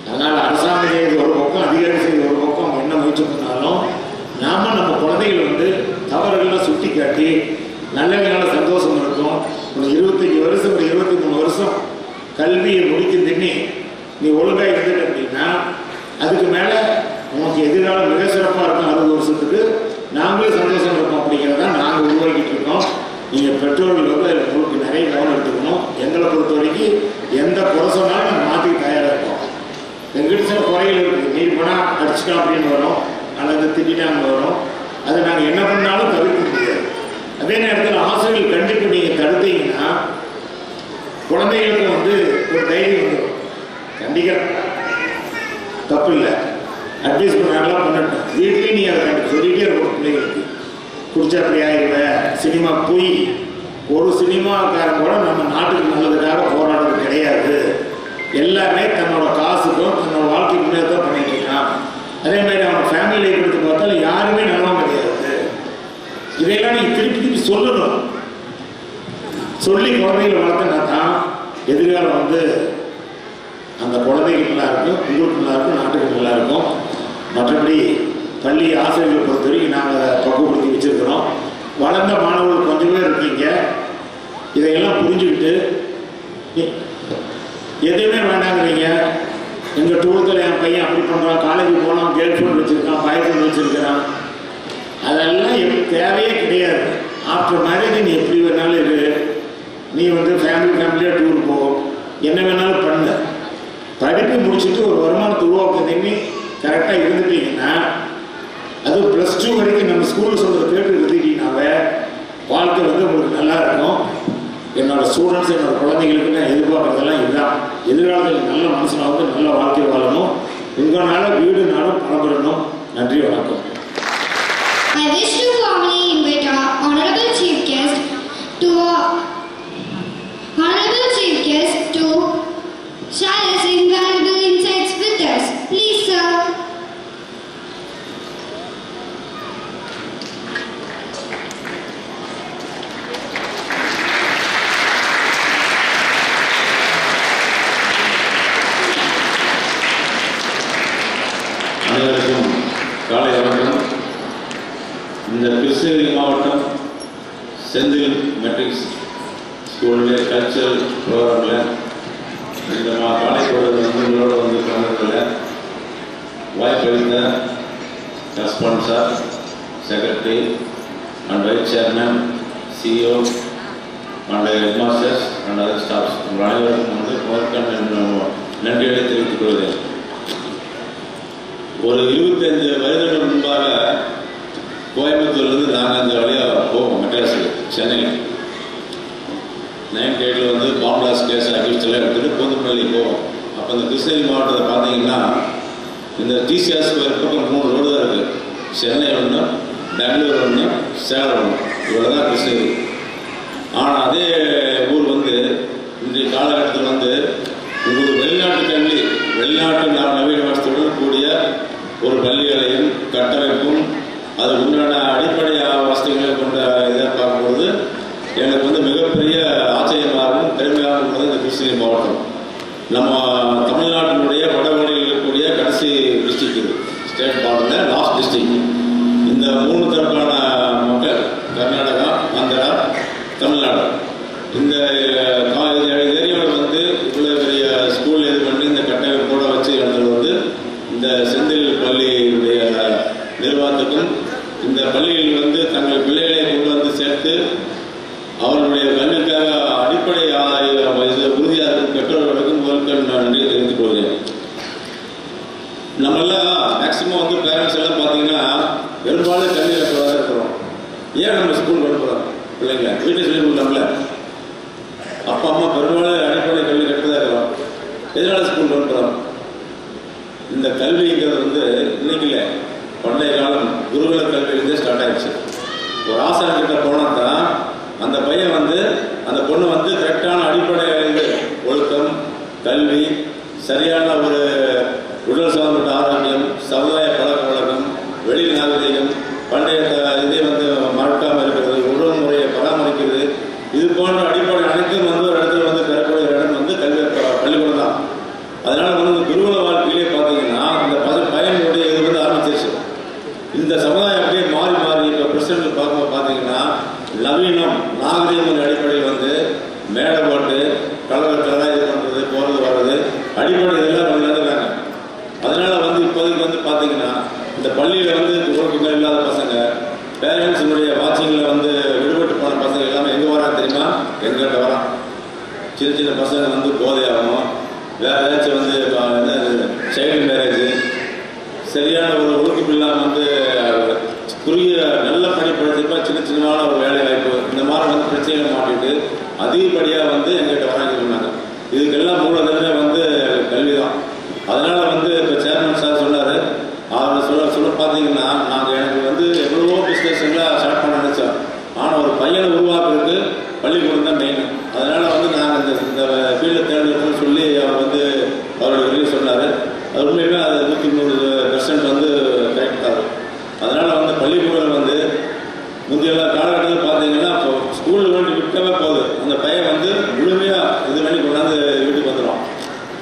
Speaker 3: அதனால் அரசாங்கம் செய்வது ஒரு பக்கம், அதிகாரி செய்வது ஒரு பக்கம், அவங்க என்ன முயற்சி பண்ணாலும் நாம நம்ம குழந்தைகள் வந்து தவறுகள்லாம் சுட்டி காட்டி நல்ல சந்தோஷம் இருக்கும். ஒரு 25 வருஷம் ஒரு 23 வருஷம் கல்வியை முடிக்குதுன்னு நீ ஒழுங்காக இருந்துட்டு அப்படின்னா அதுக்கு மேலே உனக்கு எதிர்காலம் மிக சிறப்பாக இருக்கும். 60 வருஷத்துக்கு நாங்களே சந்தோஷம் இருப்போம். அப்படிங்கிறத நாங்கள் உருவாக்கிட்டு இருக்கோம். நீங்கள் பெற்றோர்கள் வந்து அதில் உங்களுக்கு நிறைய கவனம் எடுத்துக்கணும். எங்களை பொறுத்த வரைக்கும் எந்த குறை சொன்னாலும் நாங்கள் மாற்றிக்க தயாராக இருக்கோம். எங்கிட்ட சில குறைகள் இருக்குது. நீர் போனால் அடிச்சுட்டோம் அப்படின்னு வரும், அல்லது திட்டான்னு வரும். அதை நாங்கள் என்ன பண்ணாலும் தவிர்க்க முடியாது. அதே நேரத்தில் ஆசிரியர்கள் கண்டிப்பாக நீங்கள் தடுத்தீங்கன்னா குழந்தைகளுக்கு வந்து ஒரு தைரியம் வந்துடும். கண்டிப்பாக தப்பு இல்லை, அட்வைஸ் பண்ணாலாம் பண்ணட்டும். வீட்லேயும் நீங்கள் அதை சொல்லிகிட்டே இருக்கணும். பிள்ளைகளுக்கு குடிச்சா அப்படி ஆகிடுவேன், சினிமா போய் ஒரு சினிமாக்காரன் கூட நம்ம நாட்டுக்கு நல்லதுக்காக போராடுறது கிடையாது. எல்லாமே தன்னோட காசுக்கும் தன்னோட வாழ்க்கைக்கு முன்னே தான் பண்ணிட்டு இருக்கான். அதே மாதிரி அவன் ஃபேமிலி லைஃப் எடுத்து பார்த்தாலும் யாருமே நல்லவங்க கிடையாது. இதையெல்லாம் நீங்கள் திருப்பி சொல்லணும். சொல்லி குழந்தைகளை வளர்த்தனா தான் எதிர்காலம் வந்து அந்த குழந்தைகள் நல்லா இருக்கும், உங்களுக்கு நல்லா இருக்கும், நாட்டுக்கு நல்லா இருக்கும். மற்றபடி பள்ளி ஆசிரியர்களை பொறுத்த வரைக்கும் நாங்கள் பக்குவப்படுத்தி வச்சுருக்கிறோம். வளர்ந்த மாணவர்கள் கொஞ்சம் பேர் இருக்கீங்க. இதையெல்லாம் புரிஞ்சுக்கிட்டு எதுவுமே வேண்டாங்கிறீங்க. எங்கள் டூலத்தில் என் பையன் அப்படி பண்ணுறான், காலேஜுக்கு போனால் கேர்ள் ஃப்ரெண்ட் வச்சுருக்கான், பாய் ஃப்ரெண்ட் வச்சுருக்கிறான், அதெல்லாம் தேவையே கிடையாது. ஆஃப்டர் மேரேஜ் நீ எப்படி வேணாலும் இரு. நீ வந்து ஃபேமிலியாக டூர் போ, என்ன வேணாலும் பண்ணு. படிப்பு முடிச்சுட்டு ஒரு வருமானத்தை உருவாக்குறதுன்னு கரெக்டாக இருந்துட்டீங்கன்னா, அது +2 வரைக்கும் நம்ம ஸ்கூலில் சொல்கிற கேட்டு எழுதிட்டீங்கன்னாவே வாழ்க்கை உங்களுக்கு நல்லா இருக்கும். என்னோட ஸ்டூடெண்ட்ஸ், என்னோட குழந்தைங்களுக்கு நான் எதிர்பார்க்குறதெல்லாம் இதுதான். எதிர்காலத்தில் நல்ல மனுஷனாக வந்து நல்ல வாழ்க்கை வாழணும். உங்களால் வீடு நாளும் பணப்படணும். நன்றி, வணக்கம்.
Speaker 2: I wish to formally invite our Honorable Chief Guest to share his invaluable insights with us. Please, sir.
Speaker 4: அனைவருக்கும் காலை வணக்கம். இந்த கிருஷ்ணகிரி மாவட்டம் செந்தில் மெட்ரிக்ஸ் ஸ்கூலுடைய கல்ச்சரல் ப்ரோக்ராமில் இந்த காலைப்பொழுது நண்பர்களோடு வந்து கலந்துகளில் வாய்ப்பளித்த response sir, secretary and vice chairman, CEO and head masters and other staffs உங்கள் அனைவருக்கும் வந்து முதற்கண் நன்றிகளை தெரிவித்துக் கொள்கிறேன். ஒரு 25 வருடங்கள் முன்பாக கோயம்புத்தூர்லேருந்து நாங்கள் அந்த வழியாக போவோம் மெட்ராஸுக்கு, சென்னையில் 98 வந்து பாம்புலாஸ் கேஸ் அகிழ்ச்செல்லாம் எடுத்துகிட்டு போதுப்பள்ளி போவோம். அப்போ இந்த கிருஷ்ணகிரி மாவட்டத்தை பார்த்தீங்கன்னா இந்த டிசிஆர் ஸ்கொயர் பக்கம் 3 ரோடு தான் இருக்குது. சென்னை ஒன்று, பெங்களூர் ஒன்று, சேலம் ஒன்று, இவ்வளோ தான் கிருஷ்ணகிரி. ஆனால் அதே ஊர் வந்து இன்றைய காலகட்டத்தில் வந்து உங்களுக்கு வெளிநாட்டு கல்வி, வெளிநாட்டு நவீன வசதியுடன் கூடிய ஒரு பள்ளிகளையும் கட்டமைப்பும் அது உண்டான அடிப்படை வசதிகளை கொண்ட இதை பார்க்கும்போது எனக்கு வந்து மிகப்பெரிய ஆச்சரியமாகவும் பெருமையாகவும் இருந்தது இந்த கிருஷ்ணகிரி மாவட்டம். நம்ம தமிழ்நாட்டினுடைய வடவழியில் இருக்கக்கூடிய கடைசி டிஸ்ட்ரிக்ட் இது, ஸ்டேட் பார்டரில் லாஸ்ட் டிஸ்ட்ரிக்ட். இந்த 3 தரப்பான மக்கள், கர்நாடகா, ஆந்திரா, தமிழ்நாடு, இந்த ஏரியாவில் வந்து இவ்வளோ பெரிய ஸ்கூல் இது பண்ணி இந்த கட்டமைப்போட வச்சு நடந்தது வந்து இந்த செந்தில் பள்ளியுடைய நிர்வாகத்துக்கும், இந்த பள்ளியில் வந்து தங்கள் பிள்ளைகளை கொண்டு வந்து சேர்த்து அவர்களுடைய கல்விக்காக அடிப்படை உறுதியாக இருக்கும் பெற்றோர்களுக்கும் முதற்கண் நன்றியை தெரிவித்துக் கொள்கிறேன். நம்மெல்லாம் மேக்சிமம் வந்து பேரண்ட்ஸ் எல்லாம் பார்த்தீங்கன்னா பெரும்பாலும் கல்வி கற்றதாக இருக்கிறோம். ஏன் நம்ம ஸ்கூல் கொடுக்குறோம் பிள்ளைங்க? வீட்டை சொல்லி கொடுக்கலாம்ல. அப்பா அம்மா பெரும்பாலும் அடிப்படை கல்வி கற்றதாக இருக்கிறோம். எதனால ஸ்கூல் கொடுக்குறோம்? இந்த கல்விங்கிறது வந்து இன்னைக்கு இல்லை, பண்டைய காலம் குருகுல கல்வியிலேருந்தே ஸ்டார்ட் ஆயிடுச்சு. ஒரு ஆசான் கிட்ட போனால் தான் அந்த பையன் வந்து, அந்த பொண்ணு வந்து கரெக்டான அடிப்படை ஒழுக்கம், கல்வி, சரியான ஒரு உடல் சார்ந்த ஆரோக்கியம், சமுதாய பழக்க வழக்கம், வெளி நாகரிகம், பண்டைய இதை வந்து மறக்காமல் இருக்கிறது, உடல் முறையை பராமரிக்கிறது, இது போன்ற அடிப்படை அனைத்தும் வந்து ஒரு இடத்துல வந்து பெறக்கூடிய இடம் வந்து கல்வி பள்ளிக்கூடம் தான். அதனால வந்து இந்த குருகுல வாழ்க்கையிலே பார்த்தீங்கன்னா இந்த பயனுடைய இது வந்து ஆரம்பிச்சிருச்சு. இந்த சமுதாயம் அப்படியே மாறி மாறி இப்போ பிரசிடென்ட் பார்க்கும்போது பார்த்தீங்கன்னா நவீனம், நாகரீகம் அடிப்படையில் வந்து மேடை போட்டு கலவரத்தெல்லாம் இது பண்ணுறது, போகிறது வர்றது, அடிப்படை இதெல்லாம் விளையாடுறாங்க. அதனால வந்து இப்போதைக்கு வந்து பார்த்தீங்கன்னா இந்த பள்ளியில் வந்து ஒழுக்கங்கள் இல்லாத பசங்க, பேரண்ட்ஸுடைய வாட்சிங்கில் வந்து விடுபட்டு போன பசங்க எல்லாமே எங்கே வராங்க தெரியுமா? எங்கிட்ட வரான். சின்ன சின்ன பசங்க வந்து போதையாகும், வேறு ஏதாச்சும் வந்து சைல்டு மேரேஜ், சரியான ஒரு ஒழுக்கம் இல்லாமல் வந்து குறுகிய நல்ல படிப்படிப்பா சின்ன சின்னமான ஒரு வேலை வாய்ப்பு, இந்த மாதிரி வந்து பிரச்சனைகளை மாட்டிட்டு அதிகப்படியாக வந்து எங்கிட்ட வராங்க. இதுக்கெல்லாம் மூலதனமே வந்து கல்வி தான். அதனால வந்து இப்போ சேர்மன் சார் சொன்னார், அவர் சொல்ல பார்த்தீங்கன்னா நாங்கள் எனக்கு வந்து எவ்வளவோ பிஸ்னஸ்லாம் ஸ்டார்ட் பண்ண நினச்சோம். ஆனால் ஒரு பையனை உருவாக்குறதுக்கு பள்ளிக்கூடம் தான் மெயின். அதனால வந்து நாங்கள் இந்த ஃபீல்டில் தேர்ந்தெடுக்கணும்னு சொல்லி அவர் வந்து அவருடைய வெளியே சொன்னார். அது உண்மையுமே அது 100% வந்து கரெக்ட் தான். அதனால வந்து பள்ளிக்கூடம் வந்து முந்தைய காலகட்டத்தில் பார்த்தீங்கன்னா இப்போ ஸ்கூலில் கொண்டு விட்டவே போகுது, அந்த பையன் வந்து முழுமையாக இது பண்ணி கொண்டாந்து வீட்டுக்கு வந்துடும்.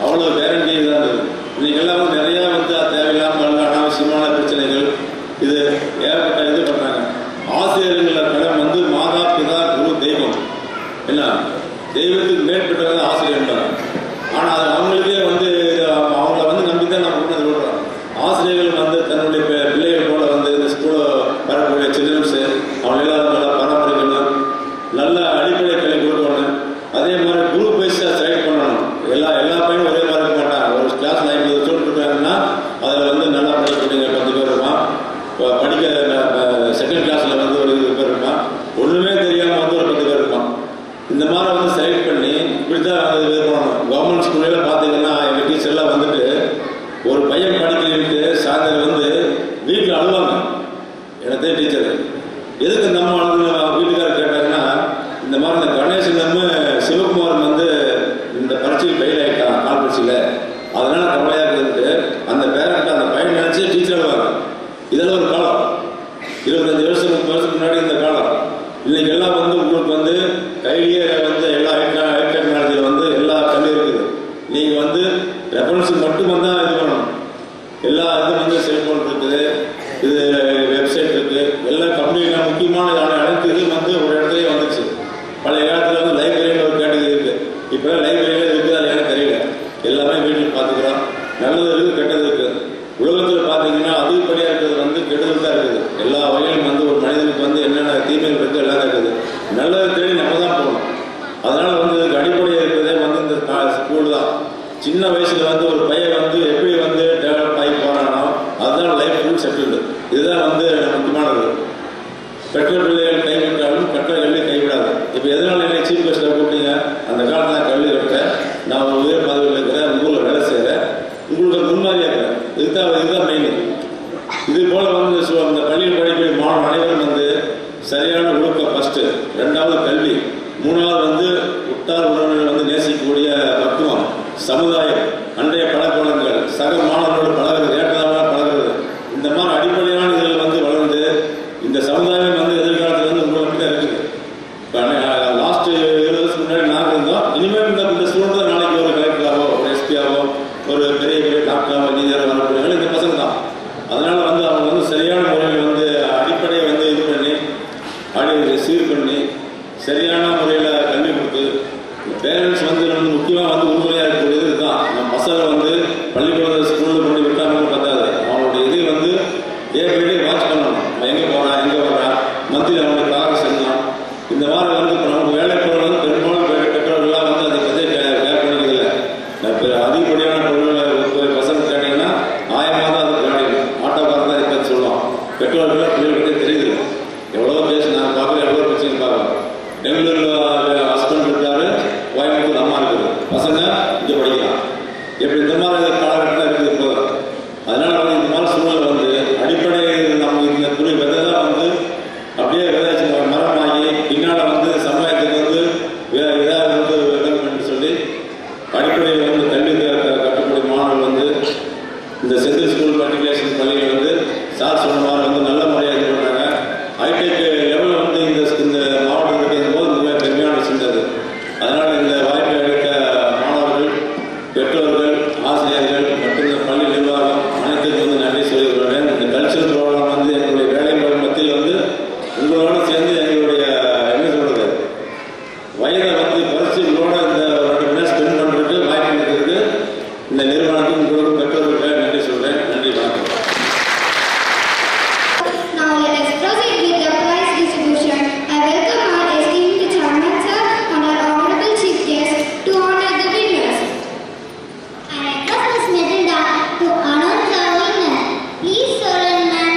Speaker 4: அவ்வளோ கேரண்டி இதாக இருந்தது. இன்னைக்கு எல்லாம் நிறையா வந்து தேவையில்லாமல் அனாவசியமான பிரச்சனைகள், இது ஏகப்பட்ட இது பண்ணுறாங்க. ஆசிரியர்கள கடன் வந்து மாதா பிதா குரு தெய்வம், என்ன தெய்வத்துக்கு மேற்பட்டவங்க ஆசிரியர். ஆனால் அது அவங்களுக்கே வந்து அவங்கள வந்து நம்பி தான் நம்ம கொண்டு விடுறோம். ஆசிரியர்கள் வந்து தன்னுடைய பிள்ளைகள் போல வந்து இந்த ஸ்கூலில் வரக்கூடிய சில்ட்ரன்ஸு அவங்க எல்லாரும் நல்லா பராமரிக்கணும், நல்ல அடிப்படை கல்வி கொடுக்கணும். அதே மாதிரி குரூப் வைஸாக செலக்ட் பண்ணணும். எல்லா பையனும் ஒரே மாதிரி இருக்க மாட்டாங்க. ஒரு கிளாஸில் 50 ஸ்டூடெண்ட் இருக்காங்கன்னா அதில் வந்து நல்லா படிக்கக்கூடிய 10 பேர் இருப்பான். படிக்க செகண்ட் கிளாஸில் வந்து ஒரு 20 பேர் இருப்பான். ஒன்றுமே தெரியாமல் வந்து ஒரு 10 மாதிரி வந்து செலக்ட் பண்ணி இப்படி தான் அது இது பண்ணணும். கவர்மெண்ட் ஸ்கூல்ல பார்த்தீங்கன்னா எங்கள் டீச்சர்லாம் வந்துட்டு ஒரு பையன் படிக்கலிட்டு சாயந்தரம் வந்து வீட்டில் அழுவாங்க. எனக்கு டீச்சர் எதுக்கு இந்த அம்மா அழுதுன்னு வீட்டுக்காரர் கேட்டாங்கன்னா, இந்த மாதிரி இந்த கணேசன் நம்ம சிவகுமார் வந்து இந்த பரீட்சையில் ஃபெயில் ஆகிட்டான் கால் பரீட்சையில், அதனால கவலையாக இருக்குதுன்ட்டு அந்த பேரண்ட் அந்த பையன் நினச்சி டீச்சர் அழுவாங்க. இதெல்லாம் ஒரு காலம், 25 வருஷம் 30 வருஷத்துக்கு முன்னாடி இந்த காலம். இன்னைக்கு எல்லாம் வந்து உங்களுக்கு வந்து கையிலேயே வந்து எல்லா ஹை டெக்னாலஜியில் வந்து எல்லா கல்வி இருக்குது. நீங்கள் வந்து ரெஃபரன்ஸுக்கு மட்டும் வந்தால் இது பண்ணணும். எல்லா இதுவும் வந்து செல்ஃபோன் இருக்குது, இது வெப்சைட் இருக்குது, எல்லா கம்பெனியில் முக்கியமான அனைத்து இதுவும் வந்து ஒரு இடத்துலேயே வந்துச்சு. பழைய காலத்தில் வந்து லைப்ரரியில் ஒரு கேட்டகரி இருக்குது. இப்போ லைப்ரரியில் இருக்குதா இல்லையான்னு தெரியல. எல்லாமே வீட்டில் பார்த்துக்கிறோம். நல்லது இருக்குது, கெட்டது இருக்குது. உலகத்தில் பார்த்தீங்கன்னா அதிகப்படியாக இருக்கிறது வந்து கெடுதல் தான் இருக்குது. எல்லா வகையிலும் வந்து ஒரு மனிதனுக்கு வந்து என்னென்ன தீமைகள் இருக்குது எல்லாம் இருக்குது. நல்லது தேடி நம்ம தான் போகணும். அதனால் வந்து இதுக்கு அடிப்படையாக இருக்கிறதே வந்து இந்த ஸ்கூல் தான். சின்ன வயசில் வந்து ஒரு பையன் வந்து எப்படி வந்து டெவலப் ஆகி போகிறானோ அதுதான் லைஃப் ஃபுல் செட்டில்டு. இதுதான் வந்து முக்கியமானது. பெற்றோர் பிள்ளைகள் கைவிட்டாலும் கற்ற கல்வி கைவிடாது. இப்போ எதனால என்னை சீஃப் கெஸ்ட்டாக கூப்பிட்டீங்க? அந்த காலத்தில் நான் கல்வி கட்டேன், நான் ஒரு உயர் பதவியில் இருக்கிறேன், உங்களில் வேலை செய்கிறேன், உங்களுக்கு ஒரு முன்மாதிரியாக இருக்கிறேன். இதுதான் மெயின். இது போல் வந்து இந்த பள்ளியில் படிக்கக்கூடிய மாணவ அனைவரும் வந்து சரியான ஒழுக்கம் ஃபஸ்ட்டு, 2வது கல்வி, 3வது வந்து உற்றார் உறவினர்கள் வந்து நேசிக்கக்கூடிய பக்குவம், சமுதாயம், அன்றைய பழக்கவழக்கங்கள், சக மாணவர்களோடு பழகிறது, ஏற்றதாக பழகிறது, இந்த மாதிரி அடிப்படையான இதில் வந்து வளர்ந்து இந்த சமுதாயம் வந்து எதிர்காலத்தில் வந்து உங்களுக்கு தான் இருக்குது. இப்போ லாஸ்ட் 20 வருஷத்துக்கு முன்னாடி நாங்கள் இருந்தோம். இனிமேல் இந்த ஸ்டூடெண்ட் தான் நாளைக்கு ஒரு கலெக்டராகவோ ஒரு எஸ்பியாவோ ஒரு பெரிய பெரிய டாக்டராகவோ இன்ஜினியராக வரக்கூடியவங்க இந்த பசங்க தான். அதனால் வந்து அவங்க வந்து சரியான முறையில் வந்து அடிப்படையை வந்து இது பண்ணி சீர் பண்ணி சரியான முறையில் கல்வி கொடுத்து பேரண்ட்ஸ் வந்து நம்ம முக்கியமாக வந்து உறுதுணையாக இருக்கக்கூடியது இதுதான். நம்ம பசங்க வந்து பள்ளிக்கூட ஸ்கூலில் பண்ணி விட்டாமல் பத்தாது. அவனுடைய இதை வந்து டே வாட்ச் பண்ணணும். அவன் எங்கே போகிறான், எங்கே வர்றான், மத்தியில் அவனுடைய ப்ராக்ரஸ் என்ன, இந்த மாதிரி வந்து இப்போ நமக்கு வேலை போகிறது வந்து பெரும்பாலும் பெற்றோர்கள்லாம் வந்து அதை பற்றி கேர் பண்ணிக்கிறதில்லை. இப்போ அதிகப்படியான பொருள் பசங்க கேட்டிங்கன்னா ஆயமாக தான் அது கவனிக்கணும். ஆட்டோக்காரர் தான் இருக்காது சொல்லுவோம். பெற்றோர்கள் பிள்ளைகள் பற்றி தெரியுது. எவ்வளோ பேசி நான் பார்க்குறேன், எவ்வளோ பிரச்சனை பார்க்குறோம். பெங்களூரில் ஹஸ்பண்ட் இருக்காரு, கோயம்புத்தூர் அம்மா இருக்குது, பசங்க இங்கே படிக்கலாம். எப்படி இந்த மாதிரி காலகட்டம் இருக்குது இப்போது. அதனால் வந்து இந்த மாதிரி சூழ்நிலை வந்து அடிப்படை நம்ம இந்த துணி விதை தான் வந்து அப்படியே விதைச்சு மரமாகி பின்னால் வந்து சமுதாயத்துக்கு வந்து இதாக வந்து விதம் சொல்லி அடிப்படையில் வந்து கல்வி கட்டக்கூடிய மாணவர்கள் வந்து இந்த செந்தில் ஸ்கூல் மெட்ரிகுலேஷன் பள்ளிகள் வந்து சார் சொன்ன மாதிரி வந்து நல்ல முறையாக இது பண்ணுறாங்க. ஹைடெக் லெவலில் வந்து இந்த மாவட்டத்துக்கு இருக்கும்போது மிக பெருமையான விஷயம் அது. அதனால் இந்த வாய்ப்பை அளித்த மாணவர்கள், பெற்றோர்கள், ஆசிரியர்கள் மற்றும் இந்த பள்ளி நிர்வாகம் அனைத்துக்கும் வந்து நன்றி சொல்லியிருக்கிறேன். இந்த கல்ச்சரல் ப்ரோக்ராம் வந்து எங்களுடைய வேலைகள் மத்தியில் வந்து உங்களோட சேர்ந்து எங்களுடைய என்ன சொல்கிறது வயதை வந்து குறைச்சி உங்களோட இந்த 2 மணி நேரம் ஸ்பெண்ட் பண்ணுறதுக்கு வாய்ப்பு இருக்கிறது. இந்த நிறுவனத்துக்கு உங்களுக்கு பெற்றோர்களுக்கு நன்றி சொல்கிறேன். நன்றி, வணக்கம்.
Speaker 2: Now let us proceed with the prize distribution. I welcome our esteemed chairman sir and our honorable chief guest to honor the winners.
Speaker 5: I request Ms. Matilda to announce the winner. Please, sir and ma'am.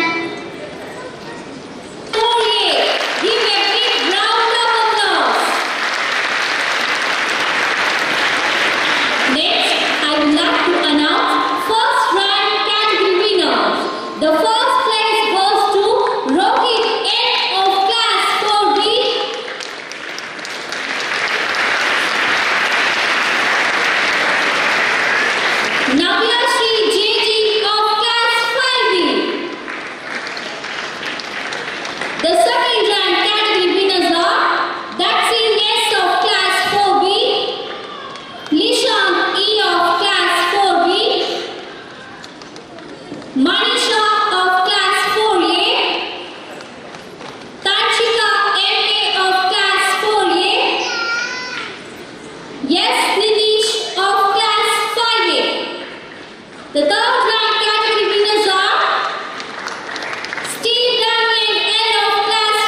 Speaker 1: Give a big round of applause. Next, I would like to announce first rank category winners. The first place goes to Rohit N of class 4B. Navya Shri JG of class 5B. The second rank category winners are Daxin S of class 4B, Lishan E of class 4B, Manisha of class 4A, Tanchika MA of class 4A, Yes Nitish of class 5A. The third rank category winners are Steve Daniel N of class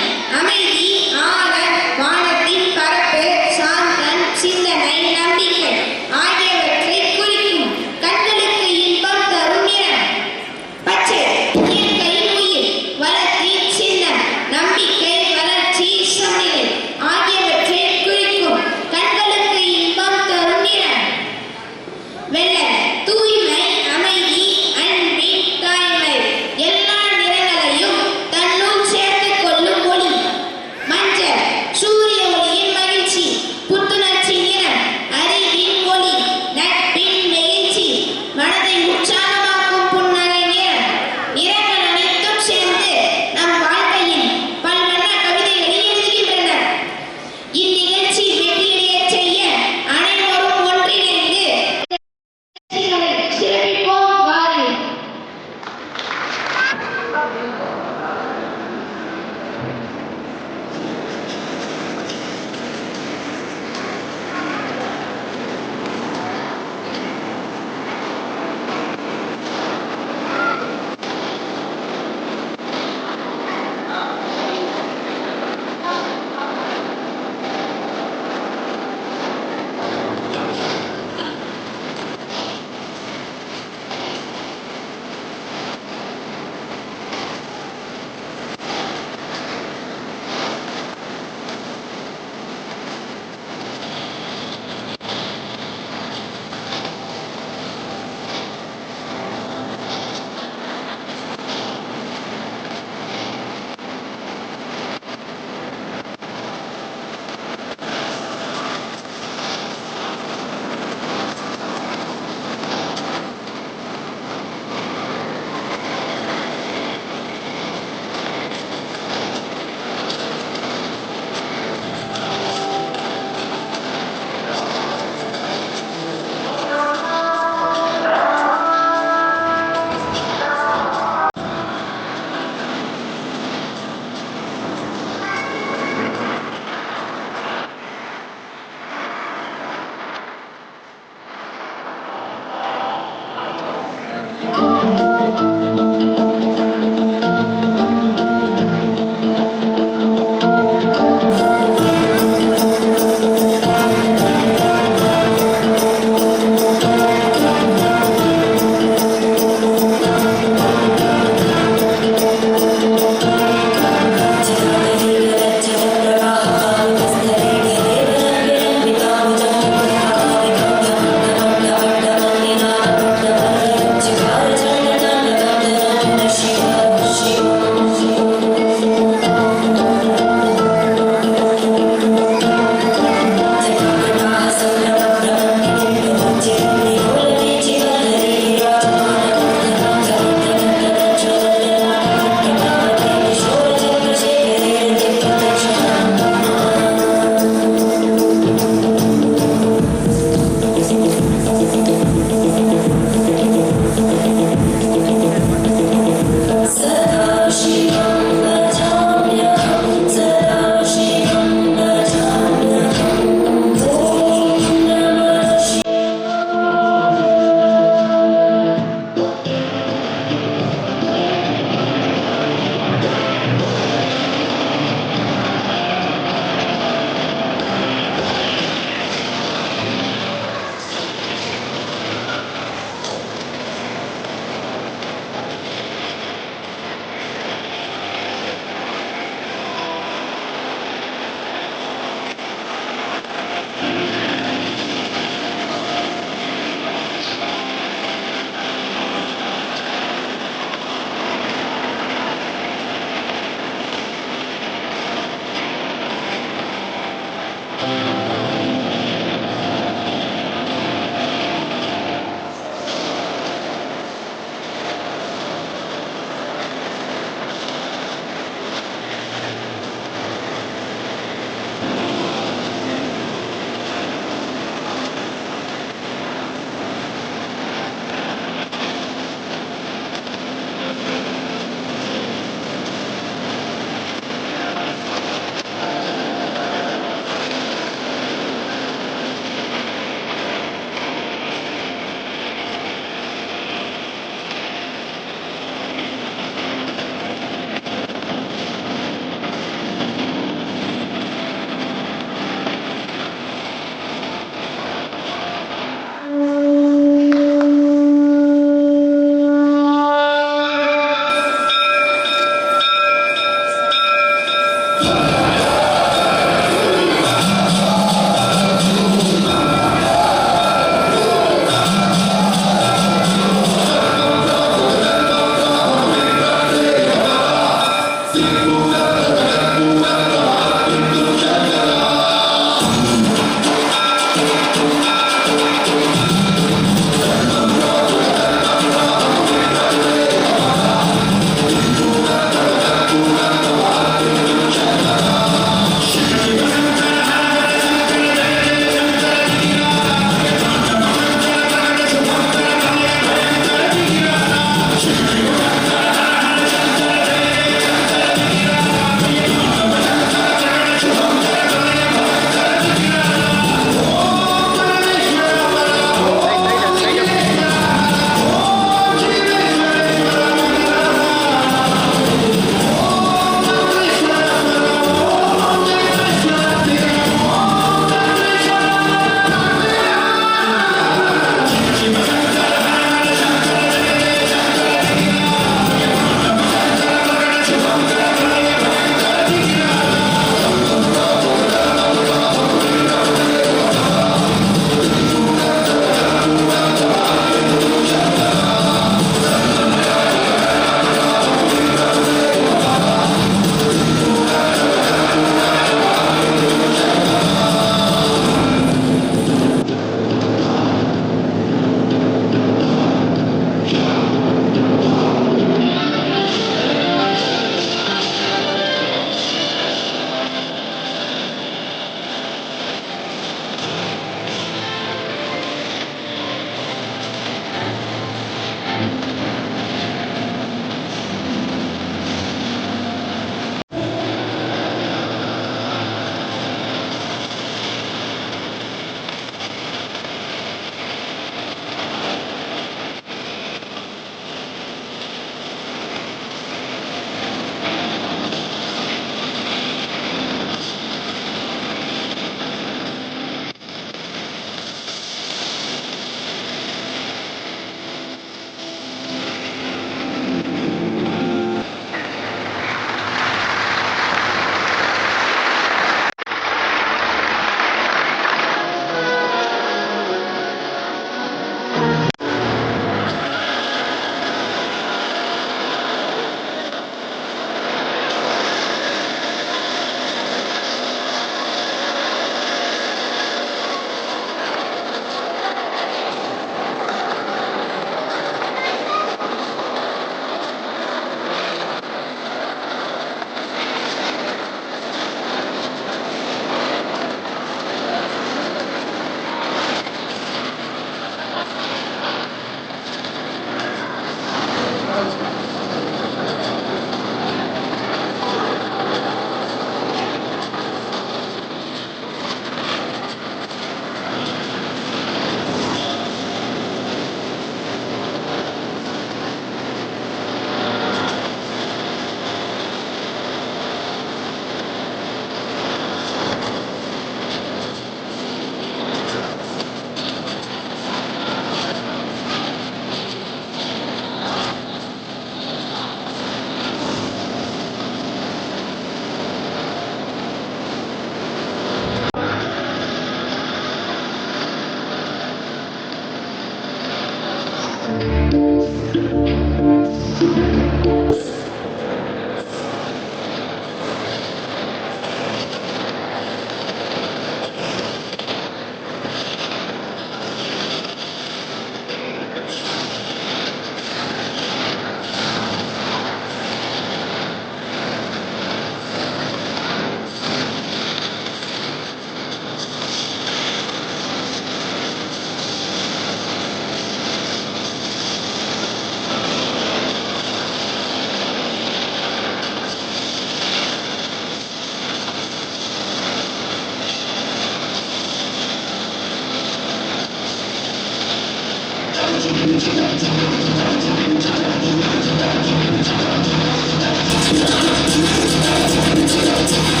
Speaker 6: Thank you.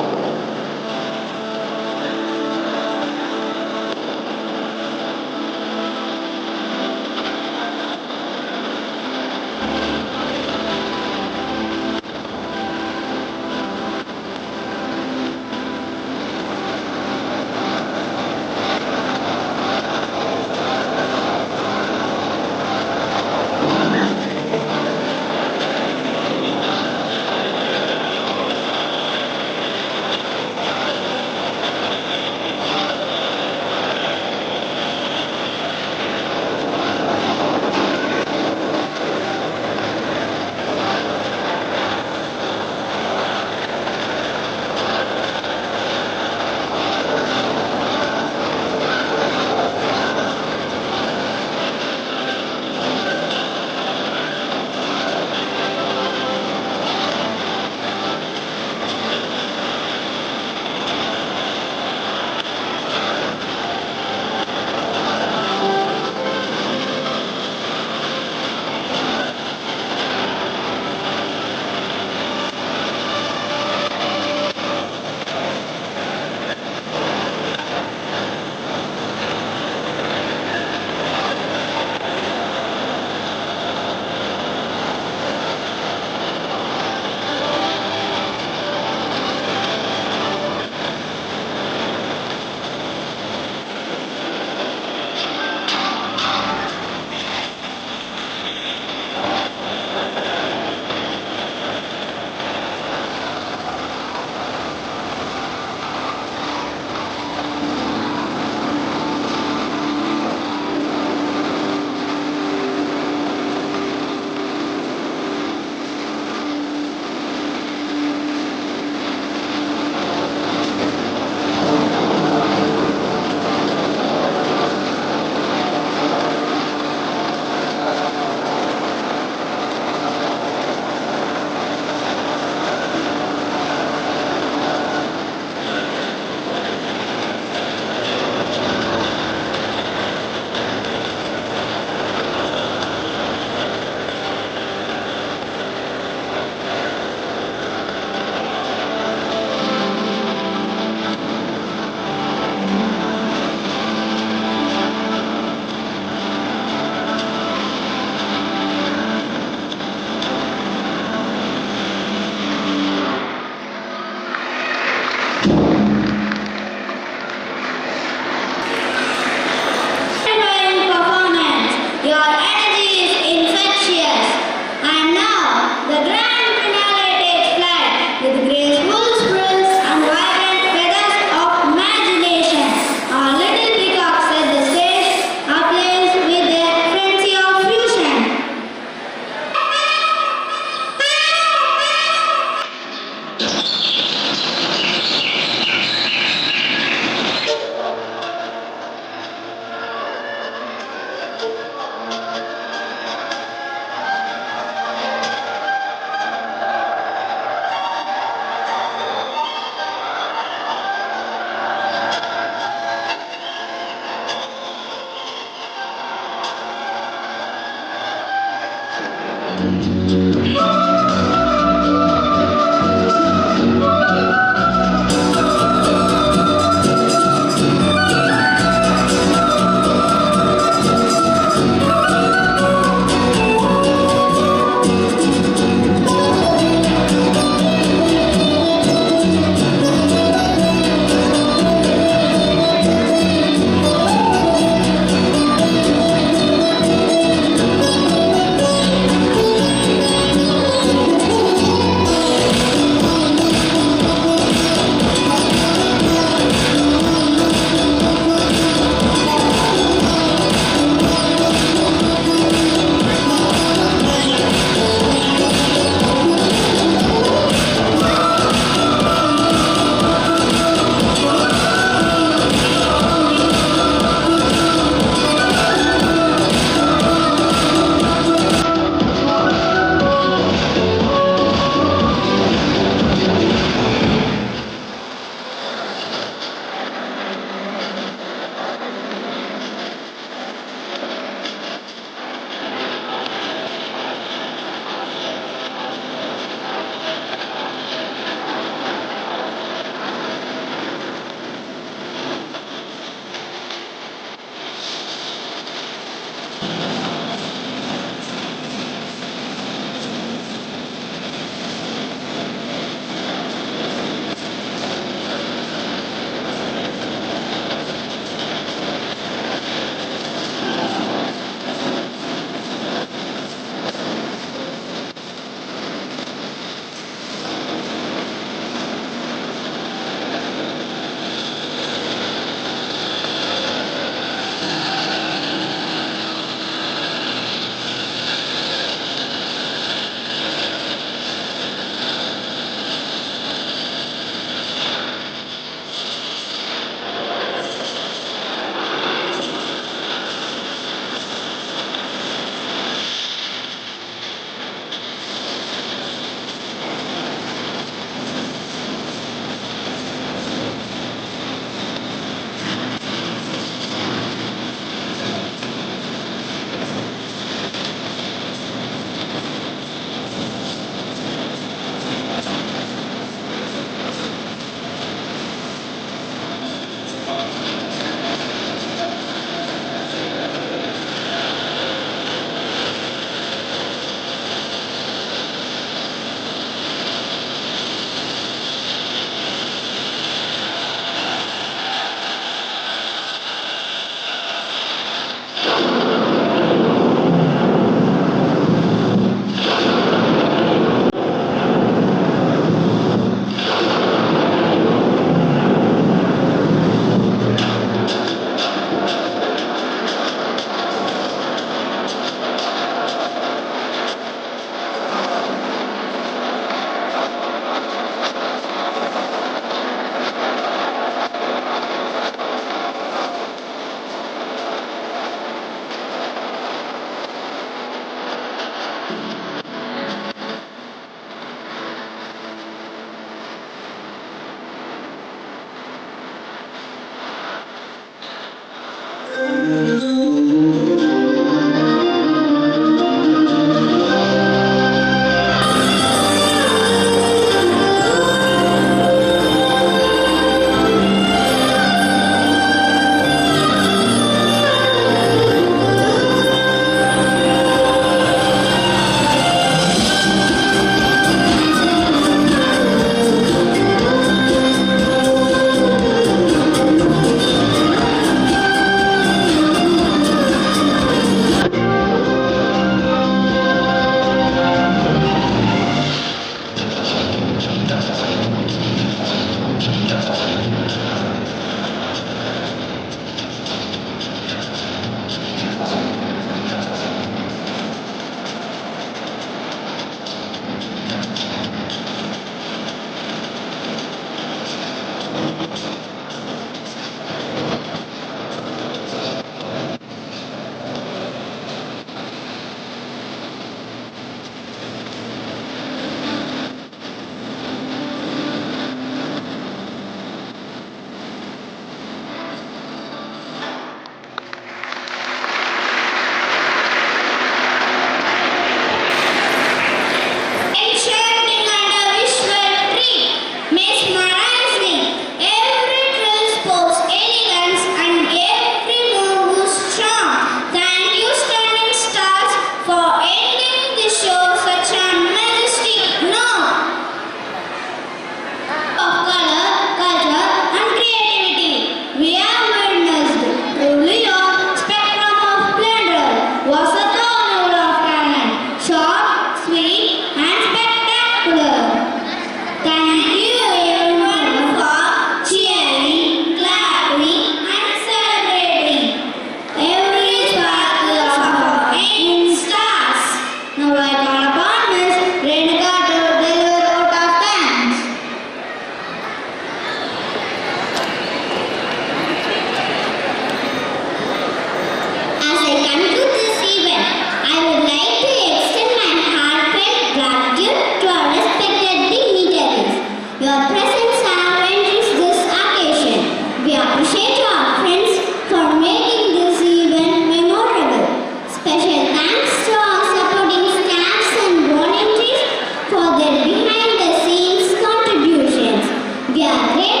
Speaker 5: Grade